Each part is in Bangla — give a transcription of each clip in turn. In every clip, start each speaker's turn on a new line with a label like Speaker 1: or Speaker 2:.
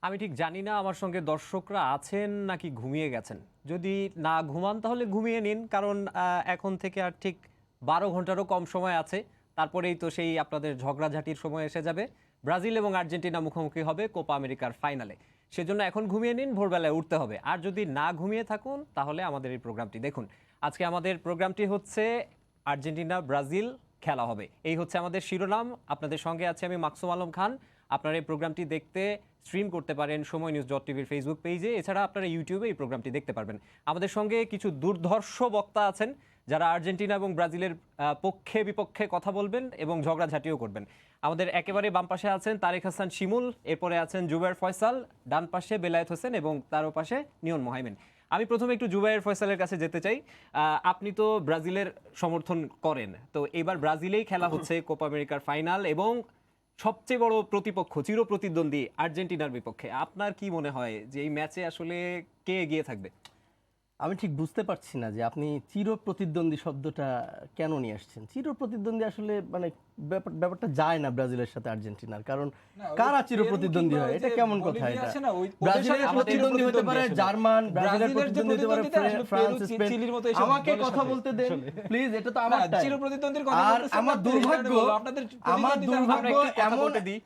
Speaker 1: আমি ঠিক জানি না আমার সঙ্গে দর্শকরা আছেন নাকি ঘুমিয়ে গেছেন। যদি না ঘুমান তাহলে ঘুমিয়ে নিন, কারণ এখন থেকে আর ঠিক 12 ঘন্টারও কম সময় আছে। তারপরেই তো সেই আপনাদের ঝগড়াঝাটির সময় এসে যাবে। ব্রাজিল এবং আর্জেন্টিনা মুখোমুখি হবে কোপা আমেরিকার ফাইনালে। সেজন্য এখন ঘুমিয়ে নিন, ভোরবেলায় উঠতে হবে। আর যদি না ঘুমিয়ে থাকুন তাহলে আমাদের এই প্রোগ্রামটি দেখুন। আজকে আমাদের প্রোগ্রামটি হচ্ছে আর্জেন্টিনা ব্রাজিল খেলা হবে, এই হচ্ছে আমাদের শিরোনাম। আপনাদের সঙ্গে আছে আমি মাকসুম আলম খান। আপনারা এই প্রোগ্রামটি দেখতে স্ট্রিম করতে পারেন সময় নিউজ .টিভির ফেসবুক পেজে। এছাড়া আপনারা ইউটিউবে এই প্রোগ্রামটি দেখতে পারবেন। আমাদের সঙ্গে কিছু দুর্ধর্ষ বক্তা আছেন যারা আর্জেন্টিনা এবং ব্রাজিলের পক্ষে বিপক্ষে কথা বলবেন এবং ঝগড়াঝাটিও করবেন। আমাদের একেবারে বাম পাশে আছেন তারেক হাসান শিমুল, এরপরে আছেন জুবায়ের ফয়সাল, ডান পাশে বেলায়েত হোসেন এবং তার পাশে নিয়ন মোহাইমেন। আমি প্রথমে একটু জুবায়ের ফয়সালের কাছে যেতে চাই। আপনি তো ব্রাজিলের সমর্থন করেন, তো এবার ব্রাজিলেই খেলা হচ্ছে কোপা আমেরিকার ফাইনাল এবং সবচেয়ে বড় প্রতিপক্ষ চির প্রতিদ্বন্দ্বী আর্জেন্টিনার বিপক্ষে। আপনার কি মনে হয় যে এই ম্যাচে আসলে কে এগিয়ে থাকবে?
Speaker 2: আমি ঠিক বুঝতে পারছি না যে আপনি চির প্রতিদ্বন্দ্বী শব্দটা কেন নিয়ে আসছেন। চির প্রতিদ্বন্দ্বী আসলে মানে ব্যাপারটা যায় না ব্রাজিলের সাথে আর্জেন্টিনার, কারণ কারা চির প্রতিদ্বন্দ্বী হয় এটা কেমন কথা? এটা ব্রাজিলের প্রতিদ্বন্দ্বী হতে পারে জার্মান, ব্রাজিলের প্রতিদ্বন্দ্বী হতে পারে ফ্রান্স, স্পেন। আমাকে কথা বলতে দেন প্লিজ, এটা তো আমার চির প্রতিদ্বন্দ্বীর কথা বলতেছেন। আর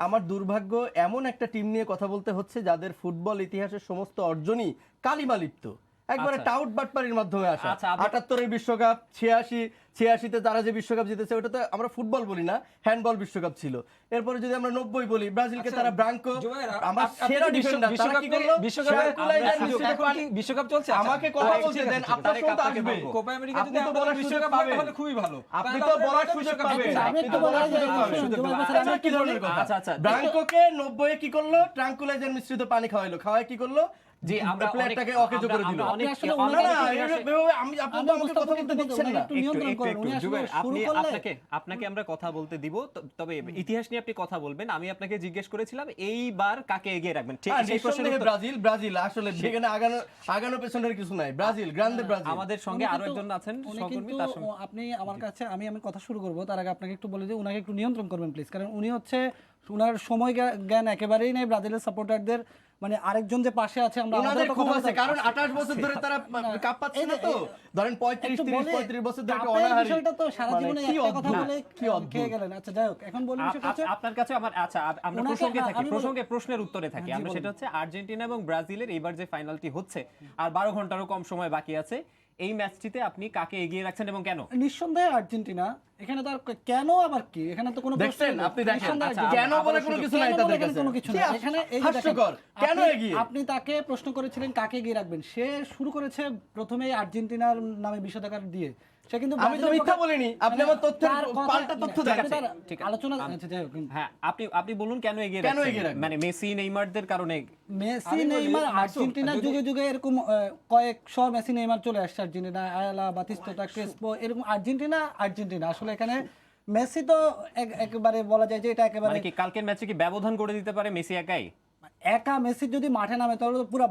Speaker 2: আমার দুর্ভাগ্য এমন একটা টিম নিয়ে কথা বলতে হচ্ছে যাদের ফুটবল ইতিহাসের সমস্ত অর্জনই কালিমালিপ্ত, একবারে টাউট বাটপারির মাধ্যমে আসা। ৭৮ এর বিশ্বকাপ, ৮৬-তে তারা যে বিশ্বকাপ জিতেছে ওটা তো আমরা ফুটবল বলি না, হ্যান্ডবল বিশ্বকাপ ছিল। এরপরে যদি আমরা ৯০ বলি, ব্রাজিলকে তারা ব্রাঙ্কো, আমার সেরা ডিফেন্ডার, তারা কি করলো? বিশ্বকাপ চলছে, আমাকে কথা বলতে দেন। আপনার শো তো আসবে, কোপা আমেরিকা যদি আমরা বিশ্বকাপ পাবে তাহলে খুবই ভালো। আপনি তো বলার সুযোগ পাবেন, আপনি তো বলার সুযোগ পাবেন। আচ্ছা, কি ধরনের কথা? ব্রাঙ্কোকে ৯০ এ কি করলো? ট্রাঙ্কুলাইজার মিশ্রিত পানি খাওয়াইলো, খাওয়ায় কি করলো? জি, আমরা প্লেয়ারটাকে অকেজো করে দিল। আমি আপনাকে কথা বলতে দিচ্ছেন না, একটু নিয়ন্ত্রণ করেন।
Speaker 1: আপনাকে আমরা কথা বলতে দিব, তবে ইতিহাস নিয়ে আপনি কথা বলবেন। আমি আপনাকে জিজ্ঞেস করেছিলাম এইবার কাকে এগিয়ে রাখবেন। ঠিক সেই প্রশ্নের
Speaker 2: ব্রাজিল আসলে সেখানে আগানো পেছনের কিছু নাই। Brazil Grande Brazil.
Speaker 1: আমাদের সঙ্গে আরো একজন আছেন সহকর্মী, তার সঙ্গে
Speaker 3: আপনি আমার কাছে আমি কথা শুরু করব তার আগে আপনাকে একটু বলে দিই উনাকে একটু নিয়ন্ত্রণ করবেন প্লিজ, কারণ উনি হচ্ছে উনার সময় জ্ঞান একেবারেই নেই ব্রাজিলের সাপোর্টারদের। মানে আরেকজন যে পাশে আছে আমরা
Speaker 2: আমাদের খুব আছে, কারণ 28 বছর ধরে তারা কাপ পাচ্ছে না। তো ধরেন 35 বছর ধরে একটা অনাহারী
Speaker 3: বিষয়টা তো সারা জীবনে একটা কথা বলে কি অদ্ভুত গেলেন। আচ্ছা যাই হোক, এখন বলি বিষয়টা হচ্ছে
Speaker 1: আপনার কাছে আমার আমরা প্রসঙ্গের উত্তরে থাকি। আমরা সেটা হচ্ছে আর্জেন্টিনা এবং ব্রাজিলের এইবার যে ফাইনালটি হচ্ছে আর 12 ঘন্টারও কম সময় বাকি আছে, এই ম্যাচটিতে আপনি কাকে এগিয়ে রাখছেন এবং কেন?
Speaker 3: নিঃসন্দেহে আর্জেন্টিনা। এখানে তার কেন আবার কি, এখানে তো কোনো
Speaker 2: দেখছেন আপনি দেখেন কেন বলে কোনো কিছু নাই, তাদের কাছে
Speaker 3: কোনো কিছু নাই। এখানে এই
Speaker 2: হাস্যকর, কেন এগিয়ে?
Speaker 3: আপনি তাকে প্রশ্ন করেছিলেন কাকে এগিয়ে রাখবেন, সে শুরু করেছে প্রথমেই আর্জেন্টিনার নামে ২০০০ দিয়ে। সে কিন্তু
Speaker 2: আমি তো মিথ্যা বলিনি, আপনি আমার তথ্যের পাল্টা তথ্য দেখাচ্ছেন।
Speaker 1: ঠিক
Speaker 3: আলোচনা আচ্ছা যাই হোক,
Speaker 1: হ্যাঁ আপনি বলুন কেন এগিয়ে রাখছেন? মানে মেসি নেইমারদের কারণে?
Speaker 3: মেসি নেইমার আর্জেন্টিনা যুগে যুগে এরকম কয়েকশো মেসি নেইমার চলে আসছে আর্জেন্টিনা, আয়ালা, বাতিস্তুতা, ক্রেসপো, এরকম আর্জেন্টিনা আসলে এখানে মেসি তো একেবারে বলা যায় যে এটা একেবারে
Speaker 1: মানে কি কালকের ম্যাচে কি ব্যবধান করে দিতে পারে মেসি একাই?
Speaker 3: একা মেসি যদি মাঠে নামে তাহলে তো পুরো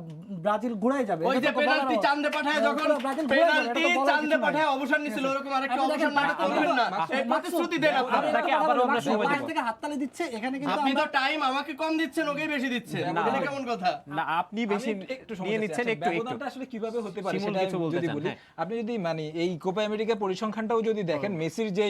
Speaker 3: ব্রাজিল ঘুরে যাবে।
Speaker 2: ওই যে পেনাল্টি চান্দে পাঠায়, যখন পেনাল্টি চান্দে পাঠায় অবসর নিছিল, এরকম আরেকটা অবসর মাঠে করবেন না। এই প্রতিশ্রুতি দেন
Speaker 1: আপনাকে আবারও আমরা সময় দেব।
Speaker 3: পাশ থেকে হাততালি দিচ্ছে, এখানে কিন্তু
Speaker 2: আপনি তো টাইম আমাকে কম দিচ্ছেন, ওকেই বেশি দিচ্ছেন। এটা কেমন কথা?
Speaker 1: না আপনি বেশি নিয়ে নিচ্ছেন। একটু
Speaker 4: ব্যবধানটা আসলে কিভাবে হতে পারে সেটা যদি বলি, আপনি যদি মানে এই কোপা আমেরিকা পরিসংখ্যানটাও যদি দেখেন, মেসির যে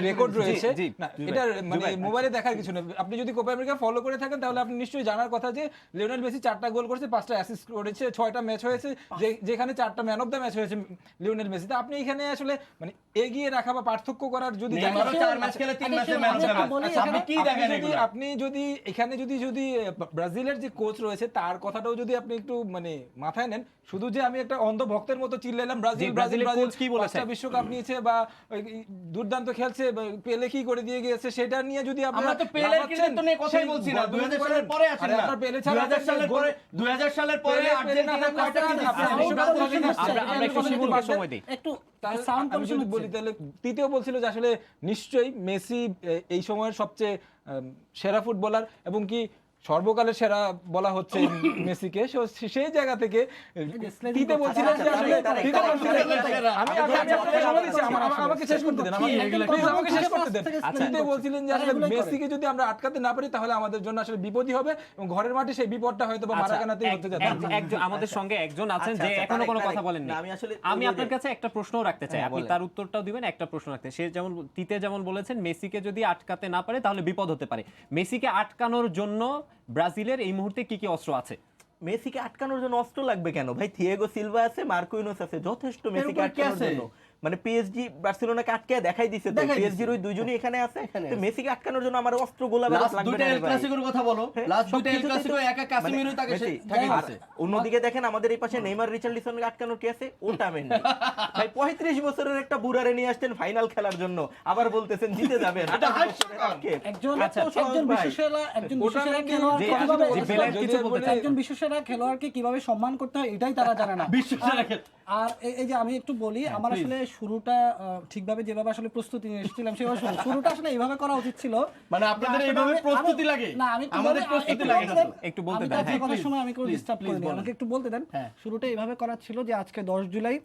Speaker 4: রেকর্ড রয়েছে না, এটা মানে মোবাইলে দেখার কিছু না। আপনি যদি কোপা আমেরিকা ফলো করে থাকেন তাহলে আপনি নিশ্চয়ই জানার কথা যে লিওনেল মেসি 4টা গোল করেছে, 5টা অ্যাসিস্ট করেছে, 6টা ম্যাচ হয়েছে, যেখানে 4টা ম্যান অফ দ্য ম্যাচ হয়েছে লিওনেল মেসি। আপনি এখানে আসলে মানে এগিয়ে রাখা বা পার্থক্য করার যদি আপনি যদি এখানে যদি ব্রাজিলের যে কোচ রয়েছে তার কথাটাও যদি আপনি একটু মানে মাথায় নেন, শুধু যে আমি একটা অন্ধ ভক্তের মতো চিল্লাইলাম ব্রাজিল
Speaker 1: কি বলেছে
Speaker 4: বিশ্বকাপ নিয়েছে বা দুর্দান্ত খেলছে, পেলে কি করে দিয়ে গিয়েছে, সেটা নিয়ে যদি
Speaker 2: আমরা তো পেলের কিন্তু নিয়ে কথাই বলছি না। 2000 সালের পরে আসেন না, 2000 সালের পরে আর্জেন্টিনা কয়টা কি
Speaker 1: আমরা একটু শিমুলকে সময় দেই।
Speaker 3: একটু সাউন্ড
Speaker 4: আমি যদি বলি তাহলে তৃতীয় বলছিল যে আসলে নিশ্চয়ই মেসি এই সময়ের সবচেয়ে সেরা ফুটবলার, এবং কি সর্বকালের সেরা বলা হচ্ছে মেসিকে, সেই জায়গা থেকে টিতে বলছিলেন যে আসলে টিতে বলছিলেন আমাকে শেষ করতে দেন, আমাকে শেষ করতে দেন। টিতে বলছিলেন যে আসলে মেসিকে যদি আমরা আটকাতে না পারি তাহলে আমাদের জন্য আসলে বিপদই হবে এবং ঘরের মাঠে সেই বিপদটা হয়তো বা মারাকানাতেই হতে যাচ্ছে।
Speaker 1: একজন আমাদের সঙ্গে একজন আছেন যে এখনো কোনো কথা বলেননি। আমি আপনার কাছে একটা প্রশ্নও রাখতে চাই, আপনি তার উত্তরটাও দিবেন। একটা প্রশ্ন রাখতে, সে যেমন টিতে যেমন বলেছেন মেসিকে যদি আটকাতে না পারে তাহলে বিপদ হতে পারে, মেসিকে আটকানোর জন্য ব্রাজিলের এই মুহূর্তে কি কি অস্ত্র আছে?
Speaker 5: মেসিকে আটকানোর জন্য অস্ত্র লাগবে কেন ভাই? থিয়েগো সিলভা আছে, মার্কুইনোস আছে, যথেষ্ট মেসিকে আটকানোর জন্য। মানে পিএসজি বার্সেলোনাকে আটকে দেখাই দিছে তো, পিএসজির ওই দুইজনই এখানে আছে, তো মেসিকে আটকানোর জন্য আমার অস্ত্র গোলা বেরোস লাগবে না।
Speaker 2: দুইটা এল ক্লাসিকোর কথা বলো, লাস্ট দুইটা এল ক্লাসিকো একা কাসিমিরো তাকে ঠেকিয়ে দিয়েছে।
Speaker 5: অন্যদিকে দেখেন আমাদের এই পাশে নেইমার রিচার্লিসনকে আটকানোর কি আছে? ওটামেন্ডি ভাই 35 বছরের একটা বুড়ারে নিয়ে আসছেন ফাইনাল খেলার জন্য, আবার বলতেছেন জিতে যাবেন।
Speaker 3: একজন বিশ্বসেরা খেলোয়াড়কে কিভাবে সম্মান করতে হয় এটাই তারা জানে না। আর এই যে আমি একটু বলি, আমার আসলে শুরুটা ঠিকভাবে যেভাবে আসলে প্রস্তুতি নিয়ে এসেছিলাম সেভাবে শুরুটা আসলে এইভাবে করা উচিত ছিল।
Speaker 2: মানে আপনাদের এইভাবে প্রস্তুতি লাগে
Speaker 3: না, আমি
Speaker 2: আমাদের প্রস্তুতি লাগে না।
Speaker 1: একটু বলতে দেন,
Speaker 3: হ্যাঁ কথার সময় আমি কোনো ডিস্টার্ব করিনি, আমাকে একটু বলতে দেন। শুরুটা এইভাবে করা ছিল যে আজকে 10 জুলাই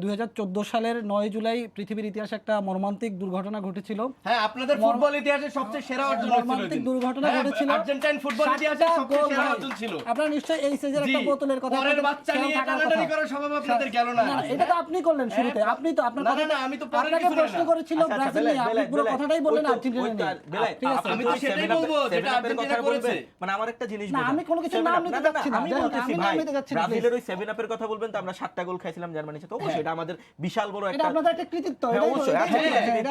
Speaker 3: 2014 সালের 9 জুলাই পৃথিবীর ইতিহাসে একটা মর্মান্তিক দুর্ঘটনা ঘটেছিল।
Speaker 2: হ্যাঁ, আপনাদের ফুটবল ইতিহাসের সবচেয়ে সেরা অর্জন ছিল।
Speaker 3: মর্মান্তিক দুর্ঘটনা ঘটেছিল
Speaker 2: আর্জেন্টাইন ফুটবল ইতিহাসের সবচেয়ে সেরা অর্জন ছিল।
Speaker 3: আপনারা নিশ্চয়ই এই সিজনের একটা বোতলের কথা
Speaker 2: পরের বাচ্চা নিয়ে টানাটানি করার স্বভাব আপনাদের গেল না।
Speaker 3: এটা তো আপনি করলেন শুরুতে, আপনি তো আপনার কথা
Speaker 2: না আমি তো পরে
Speaker 3: আপনাকে প্রশ্ন করেছিল ব্রাজিল নিয়ে, আপনি পুরো কথাটাই বললেন আর্জেন্টিনা নিয়ে। ঠিক আছে,
Speaker 2: আমি তো সেটাই বলবো যেটা আর্জেন্টিনা করেছে।
Speaker 5: মানে আমার একটা জিনিস
Speaker 3: না আমি কোনো কিছু নাম নিতে যাচ্ছি না,
Speaker 5: আমি বলতেছি ভাই,
Speaker 3: নিতে যাচ্ছি না।
Speaker 5: ব্রাজিলের ওই 7 আপের কথা বলবেন তো আমরা 7টা গোল খাইছিলাম জার্মানির সাথে, অবশ্যই এটা আমাদের বিশাল বড়
Speaker 3: এটা
Speaker 5: একটা,
Speaker 3: আপনাদের একটা কৃতিত্ব।
Speaker 5: হ্যাঁ, অবশ্যই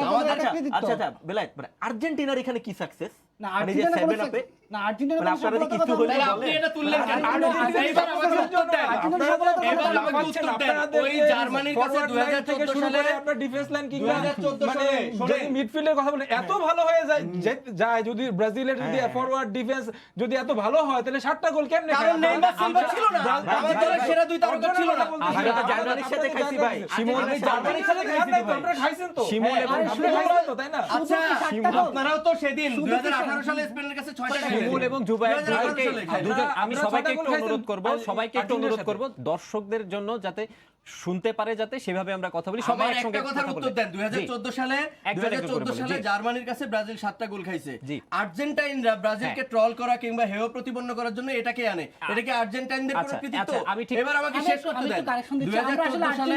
Speaker 3: আমাদের একটা কৃতিত্ব।
Speaker 5: আচ্ছা আচ্ছা বেলায়েত, মানে আর্জেন্টিনার এখানে কি সাকসেস?
Speaker 3: না
Speaker 5: মানে যে 7 আপে
Speaker 3: না আর্জেন্টিনা
Speaker 5: মানে আপনারা কি কিছু হইলে
Speaker 2: তাহলে আপনি এটা তুললেন কেন? এইবার আমাকে উত্তর দেন। এবার আমাকে উত্তর দেন। ওই জার্মানির কাছে 2014 সালে
Speaker 4: আপনার ডিফেন্স লাইন কিংবা
Speaker 2: 2014
Speaker 4: মানে
Speaker 2: সালে
Speaker 4: যদি মিডফিল্ডের কথা বলেন এত ভালো হয়ে যায় যদি ব্রাজিলের যদি ফরওয়ার্ড ডিফেন্স যদি এত ভালো হয় তাহলে 7টা গোল কেমনে
Speaker 2: কারণ নেইমার সিলভা ছিল না, আমাদের দলের সেরা দুই তারকা ছিল না।
Speaker 5: আমি তো জার্মানির সাথে খাইছি ভাই,
Speaker 2: আমি জার্মানির সাথে খাইছি ভাই।
Speaker 4: আপনারা খাইছেন তো
Speaker 1: শিমুল এবং
Speaker 4: আপনি খাইছেন তো, তাই না?
Speaker 2: আচ্ছা আপনারাও তো সেদিন 2018 সালে স্পেনের কাছে 6টা
Speaker 1: শিমুল এবং জুবায়ের দুজন, আমি
Speaker 4: আমরা
Speaker 1: সবাইকে
Speaker 4: 6টা
Speaker 1: একটু
Speaker 4: গোল
Speaker 1: অনুরোধ করব,
Speaker 4: খাইছি
Speaker 1: সবাইকে একটু অনুরোধ করব দর্শকদের জন্য যাতে শুনতে পারে, যাতে সেভাবে আমরা কথা বলি, সবাই
Speaker 2: আমার
Speaker 1: একসঙ্গে
Speaker 2: একটা কথার
Speaker 1: কথা
Speaker 2: উত্তর
Speaker 1: বলি।
Speaker 2: দেন। 2014 সালে
Speaker 1: একজন একজন করে
Speaker 2: 2014 সালে
Speaker 1: বলি। জি।
Speaker 2: জার্মানির কাছে ব্রাজিল 7টা গোল খাইছে।
Speaker 1: জি।
Speaker 2: আর্জেন্টাইনরা ব্রাজিলকে ট্রল করা কিংবা হেয় প্রতিপন্ন করার জন্য এটাকে আনে। এটা কি আর্জেন্টাইনদের কোনো
Speaker 1: আচ্ছা,
Speaker 2: কৃতিত্ব?
Speaker 1: আচ্ছা, আমি ঠিক-
Speaker 2: এবার আমাকে শেষ করতে দেন।
Speaker 3: 2014 সালে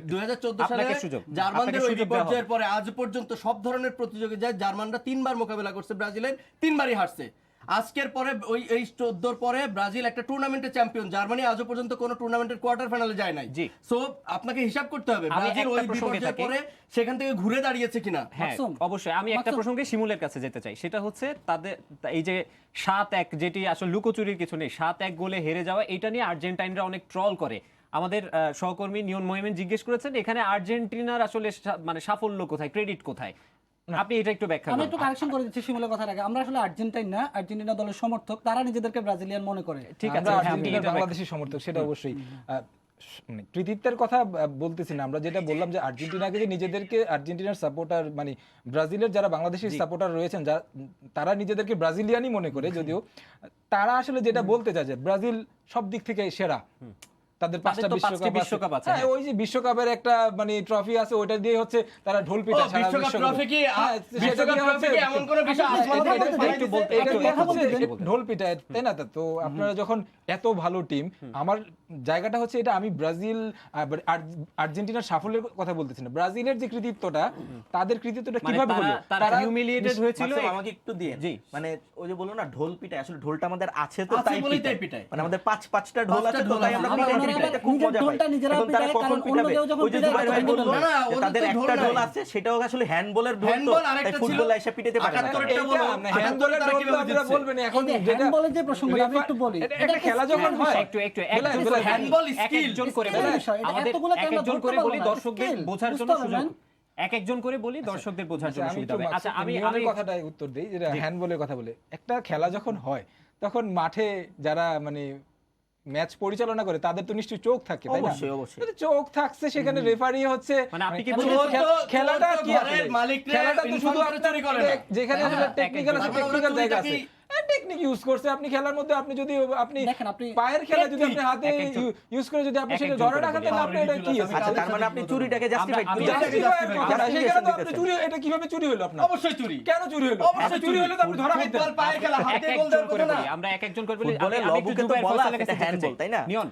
Speaker 2: 2014 সালে
Speaker 1: আপনাকে সুযোগ।
Speaker 2: জার্মানদের
Speaker 1: আপনাকে
Speaker 2: ওই
Speaker 1: সুযোগ দেওয়া
Speaker 2: বিপর্যয়ের পরে আজ পর্যন্ত সব ধরনের প্রতিযোগিতায় জার্মানরা 3বার মোকাবেলা করছে ব্রাজিলের, 3বারই হারছে। আজকের পরে ওই 14 পরে ব্রাজিল একটা টুর্নামেন্টে চ্যাম্পিয়ন, জার্মানি আজও পর্যন্ত কোনো টুর্নামেন্টের কোয়ার্টার ফাইনালে যায় নাই।
Speaker 1: জি।
Speaker 2: সো আপনাকে হিসাব করতে হবে
Speaker 1: আমি
Speaker 2: ব্রাজিল
Speaker 1: একটা
Speaker 2: ওই
Speaker 1: প্রসঙ্গে
Speaker 2: বিপর্যয়ের
Speaker 1: থাকি।
Speaker 2: পরে সেখান থেকে ঘুরে দাঁড়িয়েছে কিনা।
Speaker 1: হ্যাঁ অবশ্যই, আমি একটা প্রসঙ্গে শিমুলের কাছে যেতে চাই, সেটা হচ্ছে তাদের এই যে 7-1 যেটি আসলে লুকোচুরির কিছু নেই, 7-1 গোলে হেরে যাওয়া, এটা নিয়ে আর্জেন্টাইনরা অনেক ট্রল করে। আমাদের সহকর্মী নিয়ন মোহামেন জিজ্ঞেস করেছেন এখানে আর্জেন্টিনার আসলে মানে সাফল্য কোথায়, ক্রেডিট কোথায়, আপনি এটা একটু ব্যাখ্যা
Speaker 3: আমি
Speaker 1: করুন।
Speaker 3: একটু কারেকশন করে দিচ্ছি শিমুলের কথার আগে। আমরা আসলে আর্জেন্টাইন না, আর্জেন্টিনা দলের সমর্থক, তারা নিজেদেরকে ব্রাজিলিয়ান মনে করে।
Speaker 1: ঠিক আছে,
Speaker 4: আমরা
Speaker 1: হ্যাঁ, আপনি
Speaker 4: আর্জেন্টিনার
Speaker 1: এটা
Speaker 4: বাংলাদেশী সমর্থক, সেটা অবশ্যই মানে কৃতিত্বের কথা বলতেছি না, আমরা যেটা বললাম যে আর্জেন্টিনাকে যে নিজেদেরকে আর্জেন্টিনার সাপোর্টার মানে ব্রাজিলের যারা বাংলাদেশি সাপোর্টার রয়েছেন তারা নিজেদেরকে ব্রাজিলিয়ানই মনে করে, যদিও তারা আসলে যেটা বলতে চায় যে ব্রাজিল সব দিক থেকে সেরা, তাদের 5টা বিশ্বকাপ আছে। হ্যাঁ, ওই যে বিশ্বকাপের একটা মানে ট্রফি আছে, ওইটা দিয়ে হচ্ছে তারা ঢোল পিটায় সারা
Speaker 2: বিশ্বকাপ
Speaker 4: বিশ্বকাপ।
Speaker 2: ট্রফি কি
Speaker 4: হ্যাঁ,
Speaker 2: বিশ্বকাপ ট্রফি কি এমন কোনো বিষয় আছে?
Speaker 1: একটু বলতে
Speaker 4: ঢোল পিটায়, তাই না? তো আপনারা যখন এত ভালো টিম, আমার জায়গাটা হচ্ছে এটা, আমি ব্রাজিল আর্জেন্টিনার সাফল্যের কথা বলতেছি না, ব্রাজিলের যে কৃতিত্বটা, তাদের কৃতিত্বটা কিভাবে হলো,
Speaker 1: তারা হিউমিলিয়েটেড হয়েছিল।
Speaker 5: আমাকে একটু দিয়ে
Speaker 1: জি।
Speaker 5: মানে ওই যে বললো না ঢোল পিটায়, আসলে ঢোলটা আমাদের আছে তো
Speaker 2: আছে
Speaker 5: তাই
Speaker 2: বলেই তাই
Speaker 5: পিটায়।
Speaker 2: পিটায়।
Speaker 5: মানে আমাদের 5টা ঢোল আছে তো তাই আমরা
Speaker 3: আমরা
Speaker 5: পিটাই
Speaker 3: ওনারা
Speaker 5: পিটাই, এটা খুব
Speaker 3: নিজের
Speaker 5: মজা পাই।
Speaker 3: ঢোলটা নিজেরা
Speaker 5: এখন তারা
Speaker 3: পিটায়,
Speaker 5: কখন
Speaker 3: কারণ অন্য
Speaker 5: পিটাবে?
Speaker 3: কেউ যখন
Speaker 5: ওই যে
Speaker 3: পিটায়
Speaker 5: জুবাইর ভাই
Speaker 3: তখন
Speaker 5: বললো
Speaker 2: না, না,
Speaker 5: যে
Speaker 2: ওদের
Speaker 5: তাদের
Speaker 2: তো
Speaker 5: একটা
Speaker 2: ঢোল
Speaker 5: ঢোল
Speaker 2: নাই।
Speaker 5: আছে, সেটাও আসলে হ্যান্ডবলের ঢোল তো,
Speaker 2: হ্যান্ডবল
Speaker 5: তাই
Speaker 2: আরেকটা ছিল,
Speaker 5: ফুটবল এসে পিটাতে পারে না।
Speaker 2: 78 বলো,
Speaker 4: হ্যান্ডবলের
Speaker 2: তারা
Speaker 4: ঢোল তো
Speaker 2: কিভাবে
Speaker 4: আপনারা
Speaker 2: দিচ্ছে?
Speaker 4: বলবেন এখন,
Speaker 3: এই যে
Speaker 4: যেটা
Speaker 3: হ্যান্ডবলের যে প্রসঙ্গটা আমি একটু বলি,
Speaker 4: একটা খেলা যখন হয়
Speaker 1: একটু
Speaker 2: হ্যান্ডবল
Speaker 1: এক
Speaker 2: স্কিল,
Speaker 1: একজন করে
Speaker 3: স্কিলের
Speaker 1: বলি,
Speaker 3: বিষয়, এটা
Speaker 1: আমাদের
Speaker 3: এতগুলো
Speaker 1: এক
Speaker 3: কেন
Speaker 1: একজন
Speaker 3: ধরতে
Speaker 1: করে
Speaker 3: পারবো
Speaker 1: বলি
Speaker 3: না?
Speaker 1: দর্শকদের
Speaker 3: স্কিল,
Speaker 1: বোঝার জন্য
Speaker 3: বুঝতে হবে,
Speaker 1: সুযোগ,
Speaker 3: ম্যান।
Speaker 1: এক একজন করে বলি দর্শকদের বোঝার জন্য
Speaker 4: আমি
Speaker 1: সুবিধা
Speaker 4: একটু
Speaker 1: হবে। আচ্ছা আমি
Speaker 4: নিয়মের কথাটাই উত্তর দেই, যেটা হ্যান্ডবলের কথা বলে, একটা খেলা যখন হয় তখন মাঠে যারা মানে ম্যাচ পরিচালনা করে তাদের তো নিশ্চয়ই চোখ থাকে, তাই না?
Speaker 5: অবশ্যই, অবশ্যই।
Speaker 4: যদি চোখ থাকছে সেখানে রেফারি হচ্ছে
Speaker 1: মানে আপনি কি
Speaker 4: মানে
Speaker 1: বলছেন
Speaker 4: খেলাটা কি
Speaker 2: ঘরের
Speaker 4: আসলে?
Speaker 2: মালিকরা
Speaker 4: খেলাটা তো শুধু
Speaker 2: inform করে চুরি করে না।
Speaker 4: যেখানে আসলে টেকনিক্যাল আছে,
Speaker 2: তারপরে ওরা
Speaker 4: টেকনিক্যাল জায়গা আছে,
Speaker 2: চুরিটাকেই-
Speaker 4: টেকনিক ইউজ করছে। আপনি খেলার মধ্যে আপনি যদি আপনি
Speaker 3: দেখেন, আপনি
Speaker 4: পায়ের খেলা যদি আপনি হাতে
Speaker 1: এক একজন-
Speaker 4: ইউজ করে যদি আপনি
Speaker 1: এক
Speaker 4: সেটা
Speaker 1: একজন
Speaker 4: ধরে
Speaker 1: করে
Speaker 4: রাখেন
Speaker 1: বলি।
Speaker 4: তাহলে আপনি এটা কি আছে?
Speaker 5: আচ্ছা, তার মানে আপনি চুরিটাকে জাস্টিফাই
Speaker 1: আমি-
Speaker 5: করছেন।
Speaker 4: Justify এর কথা না,
Speaker 5: Justification
Speaker 4: সেখানে তো আপনি
Speaker 5: দিতেছেন।
Speaker 4: চুরি, এটা কিভাবে চুরি হলো আপনার?
Speaker 2: অবশ্যই চুরি।
Speaker 4: কেন চুরি হলো?
Speaker 2: অবশ্যই
Speaker 4: চুরি হলে তো আপনি ধরা খাইতেন।
Speaker 2: ফুটবল পায়ের খেলা, হাত
Speaker 1: এক
Speaker 2: দিয়ে গোল
Speaker 1: একজন
Speaker 2: দেওয়ার
Speaker 1: করে
Speaker 2: কথা না।
Speaker 1: বলি, আমরা এক একজন করে বলি।
Speaker 5: ফুটবলের
Speaker 1: আমি একটু
Speaker 5: লবুকে তো
Speaker 1: জুবায়ের
Speaker 5: বলা
Speaker 1: ফয়সালের
Speaker 5: আছে
Speaker 1: কাছে যেতে
Speaker 5: হ্যান্ডবল,
Speaker 1: চাই।
Speaker 5: তাই না?
Speaker 1: নিয়ন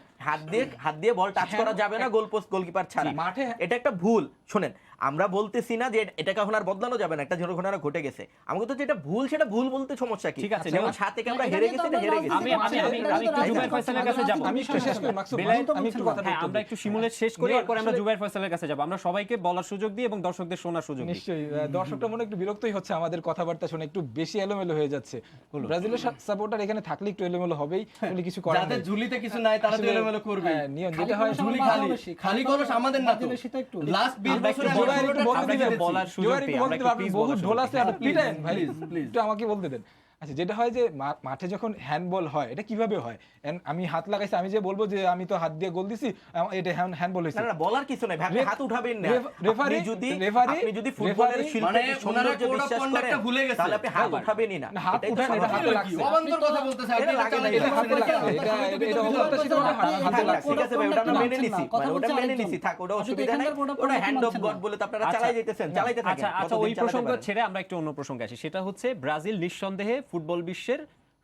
Speaker 5: হাত দিয়ে বল টাচ করা যাবে না গোল পোস্ট গোলকিপার ছাড়া।
Speaker 4: মাঠে-
Speaker 5: এটা একটা ভুল। শোনেন, আমরা বলতেছি না যে এটাকে এখন আর বদলানো যাবে না, একটা ঘটনা ঘটে গেছে। আমাকে তো যেটা ভুল সেটা ভুল বলতে সমস্যা কি?
Speaker 1: ঠিক আছে,
Speaker 5: যেমন
Speaker 1: নিয়ন।
Speaker 5: 7 থেকে আমরা হেরে গেছি, এটা হেরে গেছি।
Speaker 1: আমি একটু জুবায়ের ফয়সালের কাছে যাব।
Speaker 4: আমি একটু শেষ করি মাকসুদ,
Speaker 1: বেলাল,
Speaker 4: আমি একটু কথা
Speaker 1: হ্যাঁ,
Speaker 4: বলতে
Speaker 1: আমরা
Speaker 4: দিই।
Speaker 1: একটু শিমুলের শেষ করি,
Speaker 4: নিয়ন,
Speaker 1: এরপর আমরা
Speaker 4: আসলে-
Speaker 1: জুবায়ের ফয়সালের কাছে যাব। আমরা সবাইকে বলার সুযোগ দিই এবং দর্শকদের শোনার সুযোগ দিই।
Speaker 4: নিশ্চয়ই দর্শকটা মনে হয় একটু বিরক্তই হচ্ছে আমাদের কথাবার্তা শুনে, একটু বেশি এলোমেলো হয়ে যাচ্ছে। ব্রাজিলের সাপোর্টার এখানে থাকলে একটু এলোমেলো হবেই, বলে কিছু করার
Speaker 2: যাদের
Speaker 4: নেই।
Speaker 2: ঝুলিতে কিছু নাই তারা তো
Speaker 4: আসলে,
Speaker 2: এলোমেলো করবে।
Speaker 4: হ্যাঁ, নিয়ন যেটা হয়
Speaker 2: ঝুলি
Speaker 3: বাংলাদেশি,
Speaker 2: খালি কলস আমাদের না তো।
Speaker 3: বাংলাদেশি তো একটু।
Speaker 2: লাস্ট 20
Speaker 1: আমরা
Speaker 2: বছরে
Speaker 1: একটু
Speaker 2: আমরা
Speaker 4: জোবায়ের একটু
Speaker 2: 16টা
Speaker 4: বলতে
Speaker 2: ট্রফি
Speaker 4: দিবেন,
Speaker 2: জিতেছি।
Speaker 1: বলার সুযোগ
Speaker 4: জোবায়ের
Speaker 1: দিই,
Speaker 4: একটু
Speaker 1: আমরা
Speaker 4: বলতে
Speaker 1: একটু
Speaker 4: আপনি
Speaker 1: please
Speaker 4: বহু
Speaker 1: বলার
Speaker 4: ঢোল
Speaker 1: সুযোগ
Speaker 4: আছে,
Speaker 1: দিই।
Speaker 4: আপনি পিটায়েন ভাই,
Speaker 2: please.
Speaker 4: একটু আমাকে বলতে দেন। আচ্ছা, যেটা হয় যে মাঠে যখন হ্যান্ডবল হয়, এটা কিভাবে হয়? আমি হাত লাগাইছি, আমি যে বলবো যে আমি তো হাত দিয়ে গোল দিছি, এটা হ্যান্ডবল হয়েছে?
Speaker 5: না না, বলার কিছু নাই ভাই, আপনি হাত উঠাবেন না।
Speaker 4: রেফারি
Speaker 5: আপনি যদি ফুটবলের
Speaker 2: মানে
Speaker 5: শিল্পের
Speaker 2: ওনারা
Speaker 5: সৌন্দর্যে
Speaker 2: code of
Speaker 5: বিশ্বাস
Speaker 2: conduct
Speaker 5: করেন
Speaker 2: টা ভুলে গেছে।
Speaker 5: তাহলে আপনি হাত
Speaker 1: আবার।
Speaker 5: উঠাবেনই না।
Speaker 4: না, হাত
Speaker 5: এটাই তো
Speaker 4: উঠান, এটা
Speaker 5: স্বাভাবিক।
Speaker 4: হাতে লাগছে।
Speaker 2: অবান্তর কথা বলতেছে আপনি,
Speaker 5: এটা লাগে না,
Speaker 2: এটা
Speaker 5: এটা
Speaker 2: হাতে লাগছে।
Speaker 4: এটা অবান্তর ছিল না, হাতে লাগছে।
Speaker 5: ঠিক আছে ভাই, ওটা আমরা মেনে নিছি,
Speaker 3: কথা
Speaker 5: মানে ওটা
Speaker 3: বলছে
Speaker 5: মেনে
Speaker 3: আরেকজন।
Speaker 5: নিছি, থাক, ওটা
Speaker 3: আপনি তো
Speaker 5: অসুবিধা নাই।
Speaker 3: এখানকার code of
Speaker 5: ওটা
Speaker 3: conduct
Speaker 5: হ্যান্ড অফ
Speaker 3: মানছেন
Speaker 5: গড
Speaker 3: না।
Speaker 5: বলে তো আপনারা
Speaker 1: আচ্ছা,
Speaker 5: চালাই যেতেছেন, চালাইতে থাকেন।
Speaker 1: আচ্ছা,
Speaker 5: কতদিন
Speaker 1: ওই
Speaker 5: চালাতে
Speaker 1: প্রসঙ্গ
Speaker 5: পারেন?
Speaker 1: ছেড়ে আমরা একটু অন্য প্রসঙ্গে আসি। সেটা হচ্ছে ব্রাজিল নিঃসন্দেহে ফুটবল বিশ্বের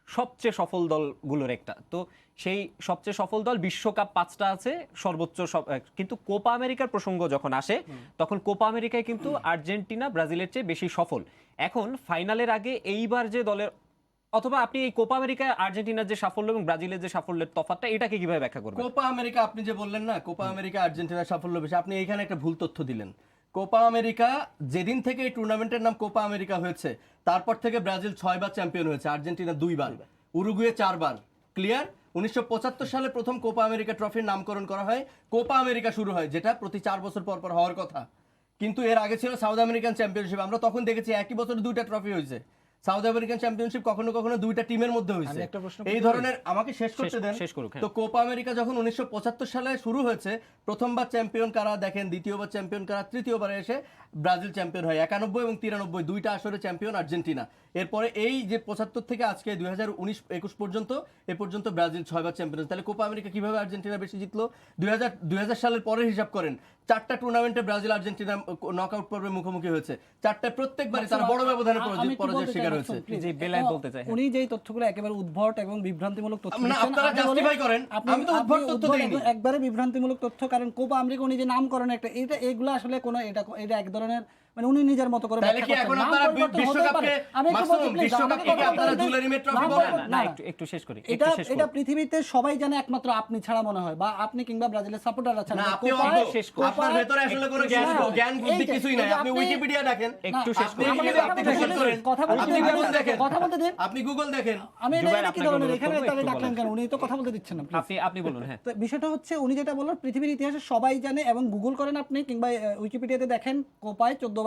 Speaker 1: সবচেয়ে সফল দলগুলোর একটা। তো সেই সবচেয়ে সফল দল বিশ্বকাপ 5টা আছে, সর্বোচ্চ কিন্তু কোপা আমেরিকার প্রসঙ্গ যখন আসে তখন কোপা আমেরিকায় কিন্তু আর্জেন্টিনা ব্রাজিলের চেয়ে বেশি সফল। এখন ফাইনালের আগে এইবার যে দলের, অথবা আপনি এই কোপা আমেরিকায় আর্জেন্টিনার যে সাফল্য এবং ব্রাজিলের যে সাফল্যের তফাৎটা, এটাকে কিভাবে ব্যাখ্যা করবেন?
Speaker 2: কোপা আমেরিকা আপনি যে বললেন না, কোপা আমেরিকা আর্জেন্টিনার সাফল্য বেশি, আপনি এখানে একটা ভুল তথ্য দিলেন। কোপা আমেরিকা যেদিন থেকে এই টুর্নামেন্টের নাম কোপা আমেরিকা হয়েছে, তারপর থেকে ব্রাজিল 6 বার চ্যাম্পিয়ন হয়েছে, আর্জেন্টিনা 2 বার, উরুগুয়ে 4 বার। ক্লিয়ার? 1975 সালে প্রথম কোপা আমেরিকা ট্রফির নামকরণ করা হয়, কোপা আমেরিকা শুরু হয়, যেটা প্রতি 4 বছর পর পর হওয়ার কথা। কিন্তু এর আগে ছিল সাউথ আমেরিকান চ্যাম্পিয়নশিপ। আমরা তখন দেখেছি একই বছর 2টা ট্রফি হয়েছে। সাউথ আমেরিকান চ্যাম্পিয়নশিপ কখনো কখনো 2টা টিমের মধ্যে হয়েছে।
Speaker 4: আমি একটা প্রশ্ন
Speaker 2: এই
Speaker 4: করতে
Speaker 2: ধরনের, আমাকে শেষ করতে দেন।
Speaker 1: শেষ করুক, হ্যাঁ।
Speaker 2: তো কোপা আমেরিকা যখন 1975 সালে শুরু হয়েছে, প্রথমবার চ্যাম্পিয়ন কারা দেখেন, দ্বিতীয়বার চ্যাম্পিয়ন কারা, তৃতীয়বারে এসে ব্রাজিল চ্যাম্পিয়ন হয়। 91 এবং 93 দুইটা আসরে চ্যাম্পিয়ন আর্জেন্টিনা। এরপরে এই যে 75 থেকে আজকে 2019-21 পর্যন্ত, এ পর্যন্ত ব্রাজিল 6 বার চ্যাম্পিয়ন হয়েছে। তাহলে কোপা আমেরিকা কিভাবে আর্জেন্টিনা বেশি জিতলো? 2000 সালের পরের হিসাব করেন, 4টা টুর্নামেন্টে ব্রাজিল আর্জেন্টিনা নকআউট পর্বে মুখোমুখি হয়েছে, 4টা প্রত্যেকবারই তারা বড় ব্যবধানে
Speaker 3: আমি একটু
Speaker 2: পরাজয়ের
Speaker 3: বলতে
Speaker 2: শিকার
Speaker 3: চাই,
Speaker 2: হয়েছে।
Speaker 3: please।
Speaker 1: জি, বেলাল বলতে চাই, হ্যাঁ।
Speaker 3: উনি যেই তথ্যগুলো একেবারে উদ্ভট এবং বিভ্রান্তিমূলক তথ্য
Speaker 2: না,
Speaker 3: দিচ্ছেন,
Speaker 2: আপনারা
Speaker 3: আপনি বলেন-
Speaker 2: justify করেন। আমি তো উদ্ভট তথ্য
Speaker 3: উদ্ভট
Speaker 2: দেইনি।
Speaker 3: একবারে বিভ্রান্তিমূলক তথ্য, কারণ কোপা আমেরিকা উনি যে নামকরণ একটা, এগুলো আসলে কোনো এটা এক ধরনের, মানে উনি নিজের মতো করে
Speaker 2: তাহলে কি
Speaker 3: ব্যাখ্যা
Speaker 2: এখন
Speaker 3: করছেন।
Speaker 2: আপনারা
Speaker 3: নাম পরিবর্তন হতে
Speaker 2: বিশ্বকাপকে,
Speaker 3: পারে। আমি একটু
Speaker 2: মাসুম,
Speaker 3: বলছি, please,
Speaker 2: বিশ্বকাপকে
Speaker 3: আমাকে
Speaker 2: কি
Speaker 3: কথা
Speaker 2: আপনারা
Speaker 3: বলতে দিন।
Speaker 2: জুয়েলারি ট্রফি
Speaker 3: নাম
Speaker 2: বলেন?
Speaker 3: পরিবর্তন-
Speaker 1: না,
Speaker 3: না,
Speaker 1: একটু শেষ করি,
Speaker 3: এটা
Speaker 1: একটু শেষ
Speaker 3: এটা
Speaker 1: করি।
Speaker 3: পৃথিবীতে সবাই জানে, একমাত্র আপনি ছাড়া মনে হয়, বা আপনি কিংবা ব্রাজিলের সাপোর্টাররা ছাড়া।
Speaker 2: না, আপনি
Speaker 3: কোপায়-
Speaker 2: অন্ধ।
Speaker 1: শেষ করুন।
Speaker 2: আপনার ভেতরে আসলে কোনো জ্ঞান বুদ্ধি
Speaker 3: এই যে-
Speaker 2: কিছুই নাই।
Speaker 3: এই যে
Speaker 2: আপনি
Speaker 3: আপনি-
Speaker 2: উইকিপিডিয়া দেখেন,
Speaker 1: একটু
Speaker 3: না,
Speaker 1: শেষ
Speaker 2: আপনি
Speaker 1: করি।
Speaker 3: আমাকে
Speaker 2: গুগল
Speaker 3: কথা বলতে
Speaker 2: করেন,
Speaker 3: দিন, কথা বলতে
Speaker 2: আপনি
Speaker 3: দিন,
Speaker 2: গুগল দেখেন,
Speaker 3: কথা বলতে দিন।
Speaker 2: আপনি গুগল দেখেন।
Speaker 3: আমি এটা
Speaker 1: জুবায়ের,
Speaker 3: কি
Speaker 1: আপনাকে
Speaker 3: ধরনের,
Speaker 1: অনুরোধ
Speaker 3: এখানে
Speaker 1: করবো,
Speaker 3: তাহলে
Speaker 1: একটু
Speaker 3: ডাকলেন
Speaker 1: বলেন।
Speaker 3: কেন? উনি তো কথা বলতে দিচ্ছেন না, please।
Speaker 1: আপনি বলুন, হ্যাঁ।
Speaker 3: তো বিষয়টা হচ্ছে, উনি যেটা বললেন পৃথিবীর ইতিহাসে সবাই জানে, এবং গুগল করেন আপনি কিংবা উইকিপিডিয়াতে দেখেন, কোপায় 14 বার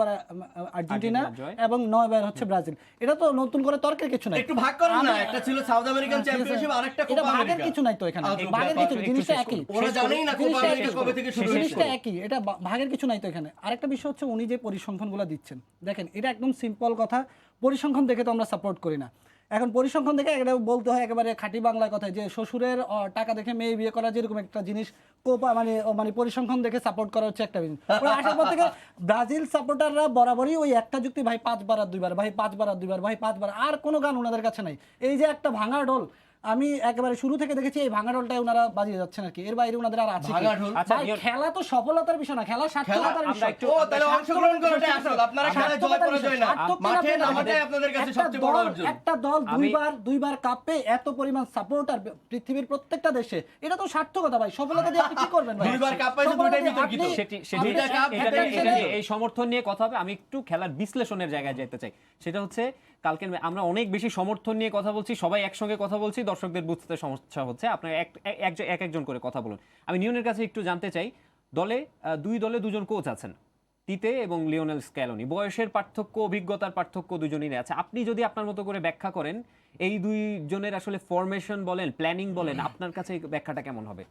Speaker 3: আর্জেন্টিনা
Speaker 1: জয়।
Speaker 3: এবং 9 বার হচ্ছে ব্রাজিল। এটা তো নতুন করে তর্কের কিছু নাই।
Speaker 2: একটু ভাগ করেন না,
Speaker 3: আমি-
Speaker 2: একটা ছিল সাউথ আমেরিকান
Speaker 3: ঠিক আছে।
Speaker 2: চ্যাম্পিয়নশিপ, আরেকটা
Speaker 3: এটা
Speaker 2: কোপা
Speaker 3: ভাগের
Speaker 2: আমেরিকা।
Speaker 3: কিছু নাই তো এখানে,
Speaker 2: আজব
Speaker 3: ভাগের
Speaker 2: ব্যাপার।
Speaker 3: কিছু,
Speaker 1: একটু
Speaker 3: জিনিসটা
Speaker 1: শেষ
Speaker 3: একই।
Speaker 1: করুন।
Speaker 2: ওরা জানেই না কোপা
Speaker 3: জিনিসটা
Speaker 2: আমেরিকা
Speaker 3: একই।
Speaker 2: কবে থেকে শুরু হয়েছে।
Speaker 3: জিনিসটা একই, এটা ভাগের কিছু নাই তো এখানে। আরেকটা বিষয় হচ্ছে, উনি যে পরিসংখ্যানগুলো দিচ্ছেন, দেখেন এটা একদম সিম্পল কথা, পরিসংখ্যান দেখে তো আমরা সাপোর্ট করি না। এখন পরিসংখ্যান দেখে এটা বলতে হয় একেবারে খাঁটি বাংলায় কথা, যে শ্বশুরের টাকা দেখে মেয়ে বিয়ে করা যেরকম একটা জিনিস, কোপা মানে পরিসংখ্যান দেখে সাপোর্ট করা হচ্ছে একটা জিনিস। ওরা আসার পর থেকে ব্রাজিল সাপোর্টাররা বরাবরই ওই একটা যুক্তি, ভাই 5 বার আর 2 বার, ভাই 5 বার আর 2 বার, ভাই 5 বার, আর কোনো গান ওনাদের কাছে নাই। এই যে একটা ভাঙা ঢোল, আমি একেবারে শুরু থেকে দেখেছি, এই ভাঙা ঢোলটাই ওনারা বাজিয়ে যাচ্ছেন আর কি। এর বাইরে ওনাদের আর আছে কি?
Speaker 2: ভাঙা ঢোল?
Speaker 1: আচ্ছা,
Speaker 3: ভাই, খেলা তো সফলতার বিষয় না, খেলা সার্থকতার
Speaker 1: আমরা
Speaker 3: বিষয়।
Speaker 1: একটু-
Speaker 2: ও, তাহলে অংশগ্রহণ করাটাই আসল। আপনারা খেলায় জয় পরাজয় না,
Speaker 3: সার্থকতা
Speaker 2: মাঠে
Speaker 3: আপনাদের-
Speaker 2: নামাটাই আপনাদের কাছে
Speaker 3: একটা
Speaker 2: সবচেয়ে বড়
Speaker 3: দল-
Speaker 2: অর্জন।
Speaker 3: একটা দল
Speaker 1: আমি-
Speaker 3: দুইবার কাপে এত পরিমাণ সাপোর্টার পৃথিবীর প্রত্যেকটা দেশে, এটা তো সার্থকতা ভাই। সফলতা দিয়ে আপনি কি করবেন ভাই?
Speaker 2: দুইবার কাপ পাইছে,
Speaker 3: সফলতা
Speaker 2: দুইটাই
Speaker 3: দিয়ে
Speaker 2: বিতর্কিত।
Speaker 3: আপনি-
Speaker 1: সেটি
Speaker 2: দুইটা কাপ
Speaker 1: এই সমর্থন নিয়ে কথা হবে। আমি একটু খেলার বিশ্লেষণের জায়গায় যেতে চাই। সেটা হচ্ছে, কালকে আমরা অনেক বেশি সমর্থন নিয়ে কথা বলছি, সবাই একসঙ্গে কথা বলছি, দর্শকদের বুঝতে সমস্যা হচ্ছে। আপনার একজন করে কথা বলুন। আমি নিউনের কাছে একটু জানতে চাই, দুই দলে দুজন কোচ আছেন, তিতে এবং লিওনেল স্ক্যালোনি। বয়সের পার্থক্য, অভিজ্ঞতার পার্থক্য দুজনেরই আছে। আপনি যদি আপনার মতো করে ব্যাখ্যা করেন, এই দুইজনের আসলে ফরমেশন বলেন, প্ল্যানিং বলেন, আপনার কাছে এই ব্যাখ্যাটা কেমন হবে?